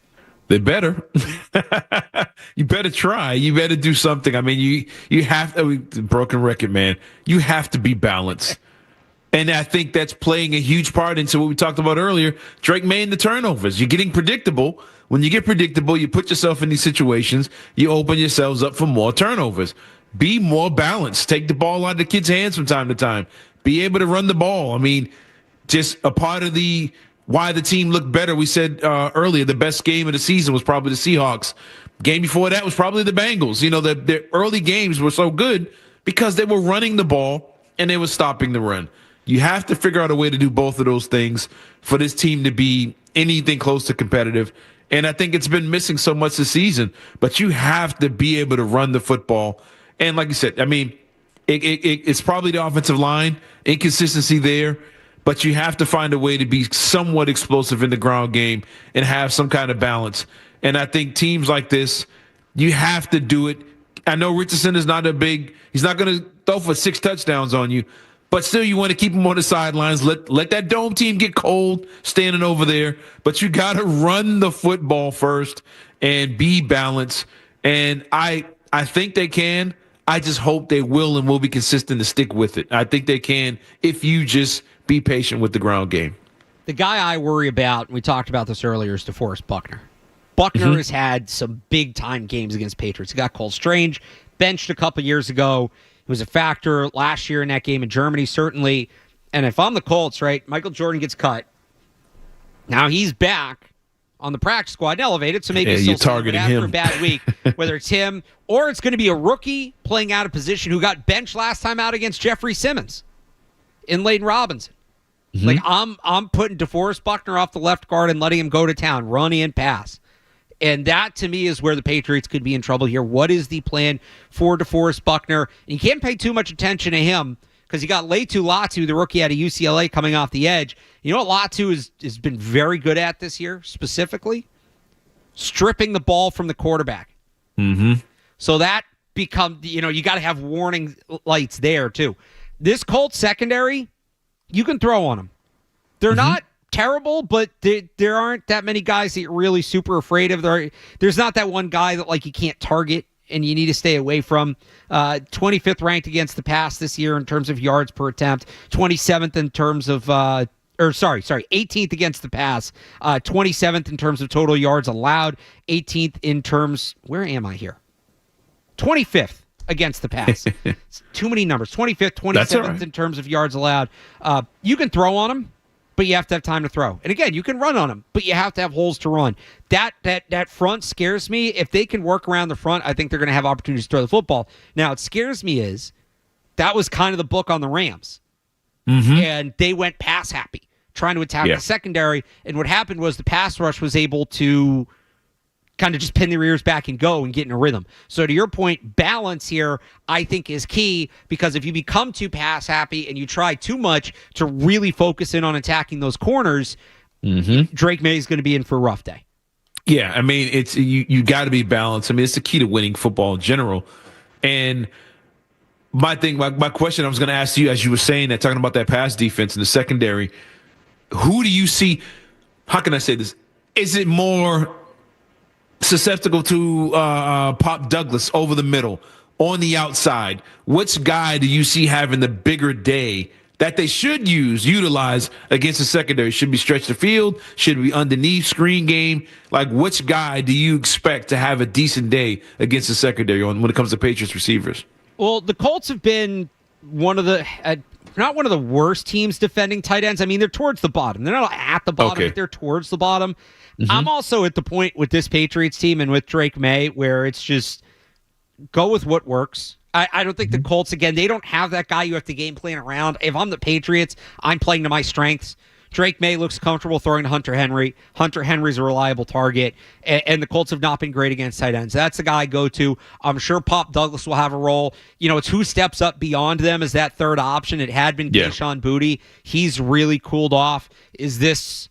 They better. You better try. You better do something. I mean, you have to, broken record, man. You have to be balanced. And I think that's playing a huge part into what we talked about earlier. Drake May and the turnovers. You're getting predictable. When you get predictable, you put yourself in these situations. You open yourselves up for more turnovers. Be more balanced. Take the ball out of the kids' hands from time to time. Be able to run the ball. I mean, just a part of why the team looked better. We said earlier the best game of the season was probably the Seahawks. Game before that was probably the Bengals. You know, their early games were so good because they were running the ball and they were stopping the run. You have to figure out a way to do both of those things for this team to be anything close to competitive. And I think it's been missing so much this season. But you have to be able to run the football. And like you said, I mean, it's probably the offensive line, inconsistency there. But you have to find a way to be somewhat explosive in the ground game and have some kind of balance. And I think teams like this, you have to do it. I know Richardson is not he's not going to throw for 6 touchdowns on you, but still you want to keep him on the sidelines. Let that dome team get cold standing over there. But you got to run the football first and be balanced. And I think they can. I just hope they will and will be consistent to stick with it. I think they can if you just be patient with the ground game. The guy I worry about, and we talked about this earlier, is DeForest Buckner. Buckner has had some big-time games against Patriots. He got Cole Strange, benched a couple years ago. He was a factor last year in that game in Germany, certainly. And if I'm the Colts, right, Michael Jordan gets cut. Now he's back on the practice squad and elevated, so maybe you're targeting him after a bad week, whether it's him or it's going to be a rookie playing out of position who got benched last time out against Jeffrey Simmons in Layden Robinson. Like I'm putting DeForest Buckner off the left guard and letting him go to town, run and pass. And that, to me, is where the Patriots could be in trouble here. What is the plan for DeForest Buckner? And you can't pay too much attention to him because you got Latu Latu, the rookie out of UCLA, coming off the edge. You know what Latu has been very good at this year, specifically? Stripping the ball from the quarterback. So that becomes, you got to have warning lights there, too. This Colts secondary, you can throw on them. They're not terrible, but there aren't that many guys that you're really super afraid of. There's not that one guy that you can't target and you need to stay away from. 25th ranked against the pass this year in terms of yards per attempt. 27th in terms of 18th against the pass. 27th in terms of total yards allowed. 18th in terms, where am I here? 25th against the pass. It's too many numbers. 25th, 27th in terms of yards allowed. You can throw on them, but you have to have time to throw. And again, you can run on them, but you have to have holes to run. That front scares me. If they can work around the front, I think they're going to have opportunities to throw the football. Now, what scares me is that was kind of the book on the Rams. And they went pass happy, trying to attack the secondary. And what happened was the pass rush was able to kind of just pin their ears back and go and get in a rhythm. So to your point, balance here, I think, is key, because if you become too pass happy and you try too much to really focus in on attacking those corners, Drake May is going to be in for a rough day. Yeah, I mean, it's you got to be balanced. I mean, it's the key to winning football in general. And my question I was going to ask you, as you were saying that, talking about that pass defense in the secondary, who do you see? How can I say this? Is it more susceptible to Pop Douglas over the middle, on the outside? Which guy do you see having the bigger day that they should utilize against the secondary? Should be stretch the field? Should be underneath screen game? Like, which guy do you expect to have a decent day against the secondary when it comes to Patriots receivers? Well, the Colts have been one of the not one of the worst teams defending tight ends. I mean, they're towards the bottom. They're not at the bottom, but they're towards the bottom. I'm also at the point with this Patriots team and with Drake May where it's just go with what works. I don't think the Colts, again, they don't have that guy you have to game plan around. If I'm the Patriots, I'm playing to my strengths. Drake May looks comfortable throwing to Hunter Henry. Hunter Henry's a reliable target, and the Colts have not been great against tight ends. That's the guy I go to. I'm sure Pop Douglas will have a role. It's who steps up beyond them as that third option. It had been Kayshon Boutte. He's really cooled off. Is this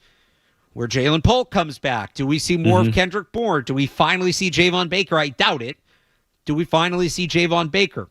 where Jalen Polk comes back? Do we see more of Kendrick Bourne? Do we finally see Javon Baker? I doubt it. Do we finally see Javon Baker?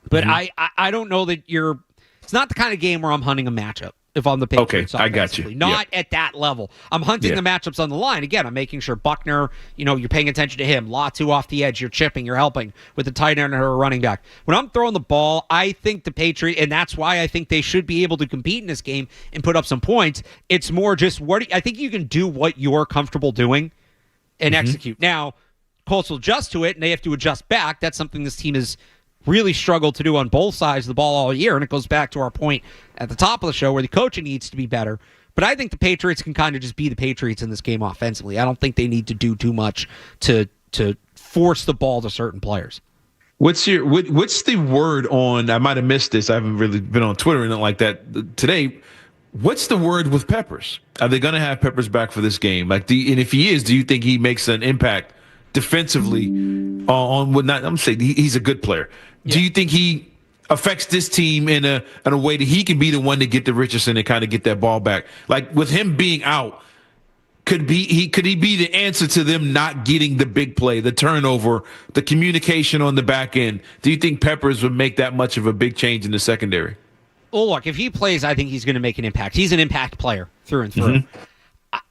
But I don't know that it's not the kind of game where I'm hunting a matchup. if I'm the Patriots. Okay, I got you. Not at that level. I'm hunting the matchups on the line. Again, I'm making sure Buckner, you're paying attention to him. Latu off the edge, you're chipping, you're helping with the tight end or a running back. When I'm throwing the ball, I think the Patriots, and that's why I think they should be able to compete in this game and put up some points. It's more just I think you can do what you're comfortable doing and execute. Now, Colts will adjust to it, and they have to adjust back. That's something this team has really struggled to do on both sides of the ball all year, and it goes back to our point at the top of the show where the coaching needs to be better. But I think the Patriots can kind of just be the Patriots in this game offensively. I don't think they need to do too much to force the ball to certain players. What's the word on? I might have missed this. I haven't really been on Twitter or anything like that today. What's the word with Peppers? Are they going to have Peppers back for this game? And if he is, do you think he makes an impact defensively on what? Not, I'm saying he's a good player. Yeah. Do you think he affects this team in a way that he can be the one to get to Richardson and kind of get that ball back? Like with him being out, could he be the answer to them not getting the big play, the turnover, the communication on the back end? Do you think Peppers would make that much of a big change in the secondary? Well, look, if he plays, I think he's going to make an impact. He's an impact player through and through.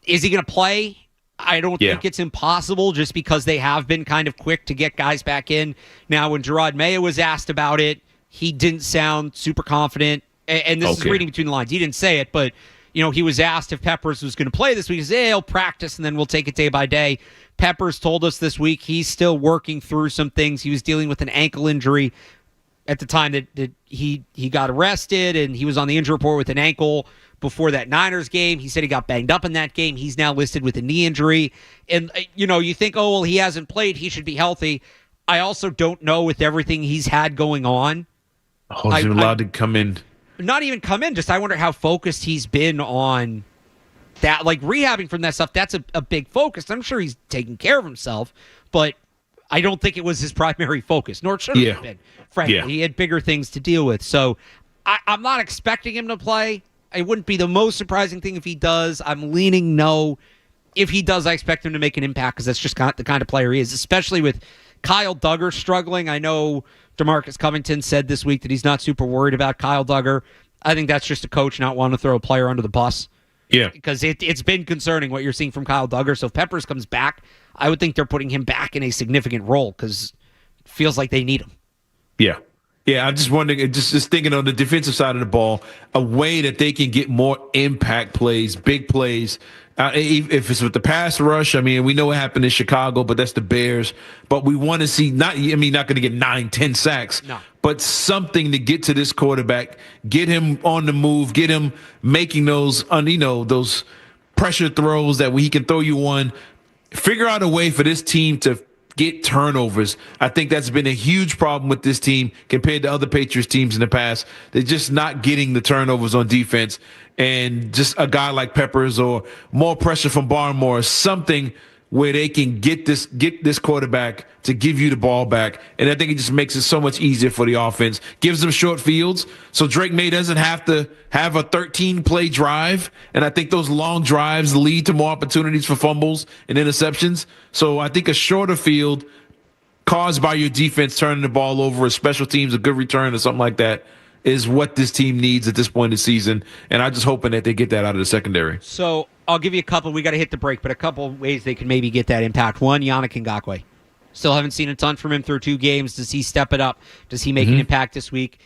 Is he going to play? I don't think it's impossible just because they have been kind of quick to get guys back in. Now, when Gerard Mayo was asked about it, he didn't sound super confident. And this is reading between the lines. He didn't say it, but he was asked if Peppers was going to play this week. He said, he'll practice, and then we'll take it day by day. Peppers told us this week he's still working through some things. He was dealing with an ankle injury at the time that he got arrested, and he was on the injury report with an ankle before that Niners game. He said he got banged up in that game. He's now listed with a knee injury. And, you think, oh, well, he hasn't played. He should be healthy. I also don't know with everything he's had going on. Oh, he's allowed to come in. Not even come in. Just I wonder how focused he's been on that. Like rehabbing from that stuff, that's a big focus. I'm sure he's taking care of himself, but I don't think it was his primary focus, nor should it have been. Frankly, he had bigger things to deal with. So I'm not expecting him to play. It wouldn't be the most surprising thing if he does. I'm leaning no. If he does, I expect him to make an impact because that's just the kind of player he is, especially with Kyle Duggar struggling. I know DeMarcus Covington said this week that he's not super worried about Kyle Duggar. I think that's just a coach not wanting to throw a player under the bus. Yeah. Because it's been concerning what you're seeing from Kyle Duggar. So if Peppers comes back, I would think they're putting him back in a significant role because it feels like they need him. Yeah. Yeah, I'm just wondering, just thinking on the defensive side of the ball, a way that they can get more impact plays, big plays. If it's with the pass rush, I mean, we know what happened in Chicago, but that's the Bears. But we want to see, not going to get 9-10 sacks, but something to get to this quarterback, get him on the move, get him making those pressure throws that he can throw you one. Figure out a way for this team to get turnovers. I think that's been a huge problem with this team compared to other Patriots teams in the past. They're just not getting the turnovers on defense. And just a guy like Peppers or more pressure from Barmore, something where they can get this quarterback to give you the ball back. And I think it just makes it so much easier for the offense. Gives them short fields. So Drake May doesn't have to have a 13-play drive. And I think those long drives lead to more opportunities for fumbles and interceptions. So I think a shorter field caused by your defense turning the ball over, a special teams, a good return or something like that, is what this team needs at this point in the season. And I'm just hoping that they get that out of the secondary. So I'll give you a couple. We got to hit the break, but a couple of ways they can maybe get that impact. One, Yannick Ngakoue. Still haven't seen a ton from him through 2 games. Does he step it up? Does he make an impact this week?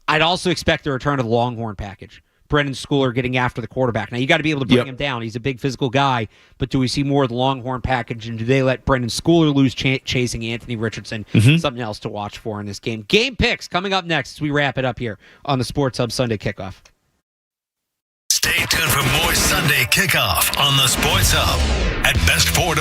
I'd also expect a return of the Longhorn package. Brendan Schooler getting after the quarterback. Now, you got to be able to bring him down. He's a big physical guy, but do we see more of the Longhorn package, and do they let Brendan Schooler lose chasing Anthony Richardson? Something else to watch for in this game. Game picks coming up next as we wrap it up here on the Sports Hub Sunday Kickoff. Stay tuned for more Sunday Kickoff on the Sports Hub at Best Ford.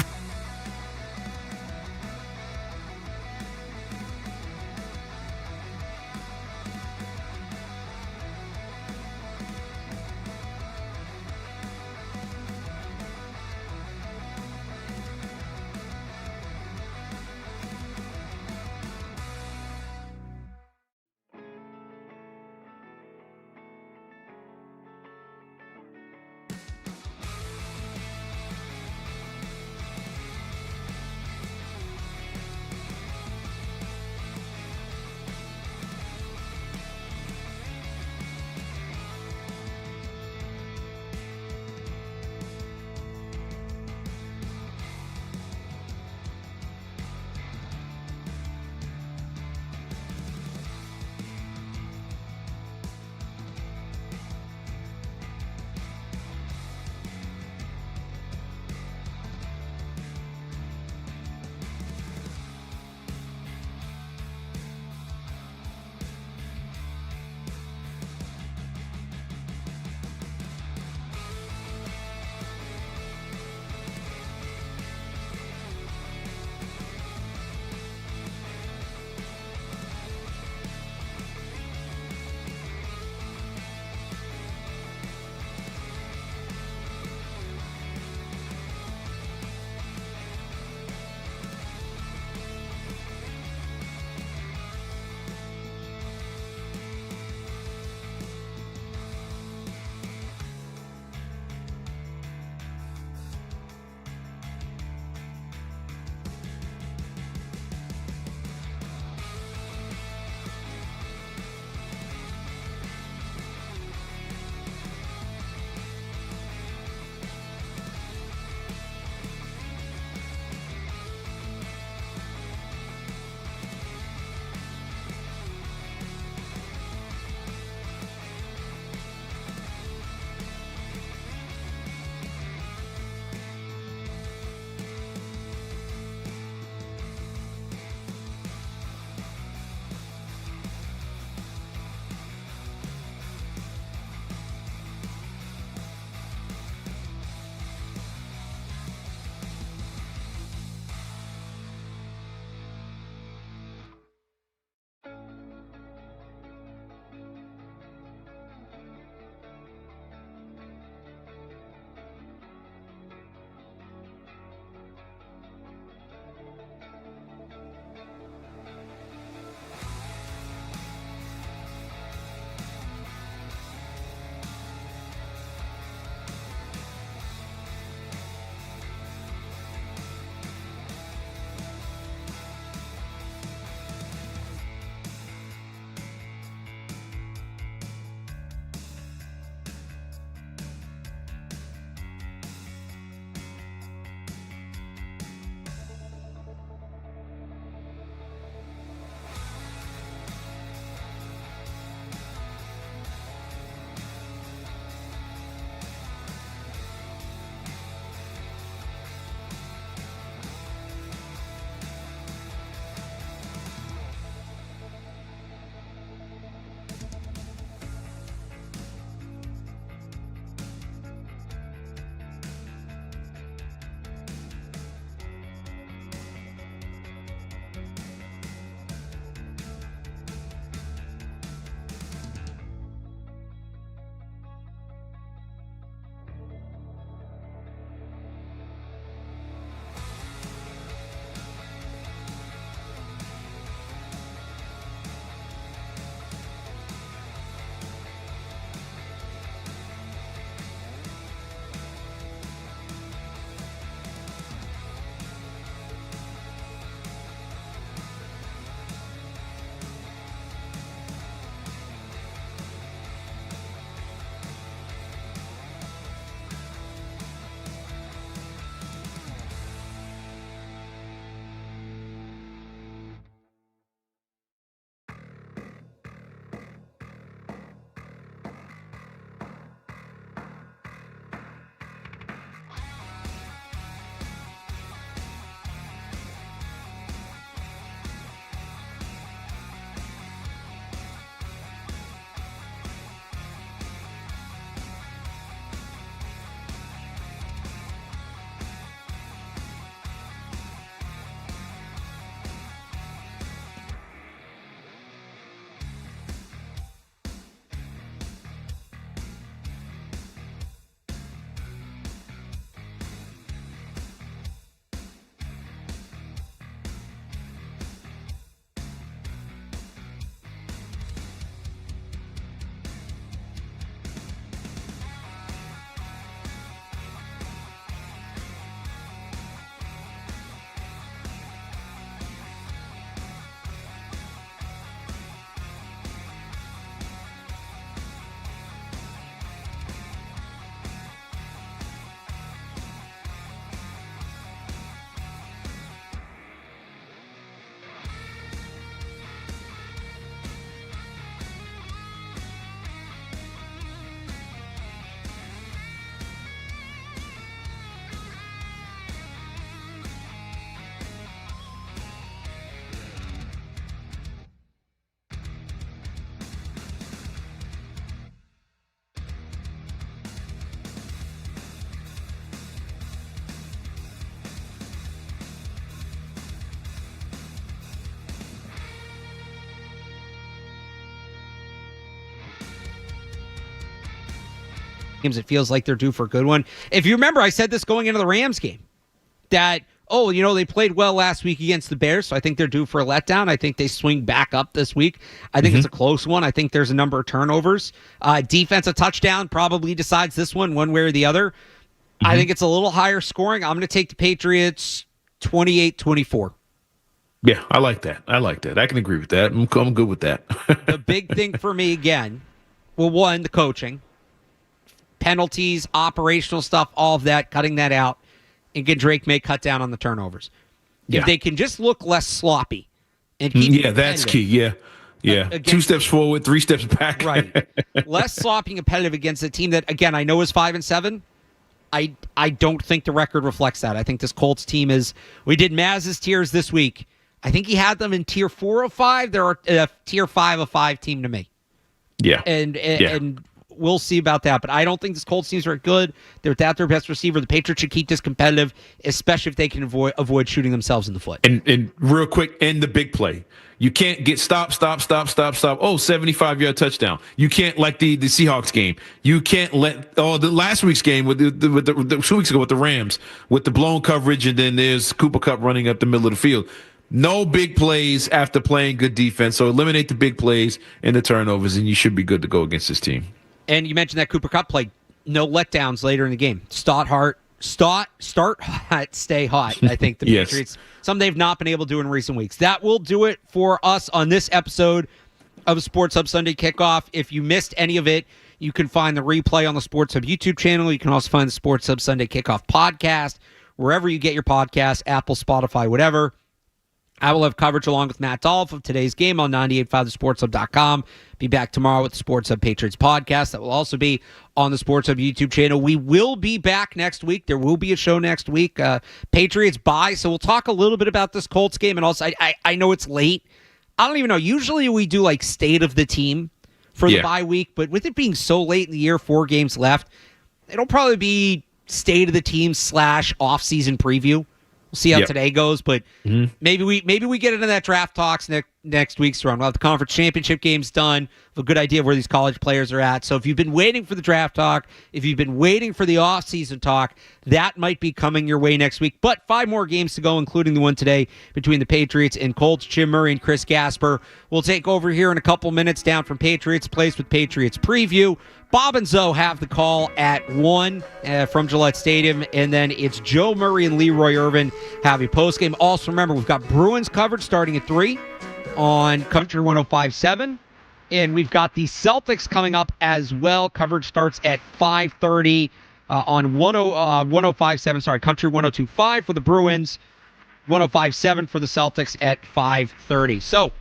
It feels like they're due for a good one. If you remember, I said this going into the Rams game, that, they played well last week against the Bears, so I think they're due for a letdown. I think they swing back up this week. I think it's a close one. I think there's a number of turnovers. Defensive touchdown probably decides this one way or the other. I think it's a little higher scoring. I'm going to take the Patriots 28-24. Yeah, I like that. I can agree with that. I'm good with that. The big thing for me, again, one, the coaching, penalties, operational stuff, all of that, cutting that out. And Drake may cut down on the turnovers. If they can just look less sloppy and keep that's key. Yeah. Again, 2 steps forward, 3 steps back. Right. Less sloppy and competitive against a team that, again, I know is 5-7. I don't think the record reflects that. I think this Colts team is. We did Maz's tiers this week. I think he had them in tier 4 of 5. They're a tier 5 of 5 team to me. Yeah. And we'll see about that. But I don't think this Colts teams are good. They're without their best receiver. The Patriots should keep this competitive, especially if they can avoid shooting themselves in the foot. And real quick, and the big play. You can't get stop. Oh, 75-yard touchdown. You can't, like the Seahawks game. You can't let the last week's game with the 2 weeks ago with the Rams with the blown coverage, and then there's Cooper Kupp running up the middle of the field. No big plays after playing good defense. So eliminate the big plays and the turnovers, and you should be good to go against this team. And you mentioned that Cooper Kupp play. No letdowns later in the game. Start hot, stay hot. I think the Yes. Patriots, something they've not been able to do in recent weeks. That will do it for us on this episode of Sports Hub Sunday Kickoff. If you missed any of it, you can find the replay on the Sports Hub YouTube channel. You can also find the Sports Hub Sunday Kickoff podcast wherever you get your podcasts, Apple, Spotify, whatever. I will have coverage along with Matt Dolph of today's game on 98.5thesportshub.com. Be back tomorrow with the Sports Hub Patriots podcast. That will also be on the Sports Hub YouTube channel. We will be back next week. There will be a show next week. Patriots bye, so we'll talk a little bit about this Colts game. And also, I know it's late. I don't even know. Usually we do like state of the team for the bye week, but with it being so late in the year, 4 games left, it'll probably be state of the team / off-season preview. We'll see how today goes, but maybe we get into that draft talks next week's run. We'll have the conference championship games done. Have a good idea of where these college players are at. So if you've been waiting for the draft talk, if you've been waiting for the off-season talk, that might be coming your way next week. But 5 more games to go, including the one today between the Patriots and Colts. Jim Murray and Chris Gasper will take over here in a couple minutes down from Patriots Place with Patriots Preview. Bob and Zoe have the call at 1 from Gillette Stadium, and then it's Joe Murray and Leroy Irvin have a postgame. Also, remember, we've got Bruins coverage starting at 3 on Country 105.7, and we've got the Celtics coming up as well. Coverage starts at 5:30 on 105.7, Country 102.5 for the Bruins, 105.7 for the Celtics at 5:30. So,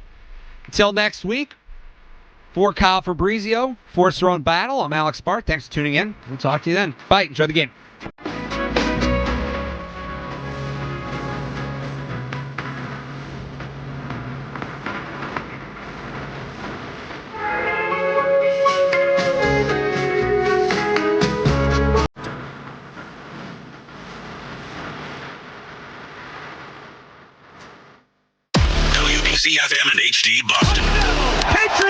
until next week, for Kyle Fabrizio, for Cerrone Battle, I'm Alex Barth. Thanks for tuning in. We'll talk to you then. Bye. Enjoy the game. WBC FM and HD Boston. Patriots!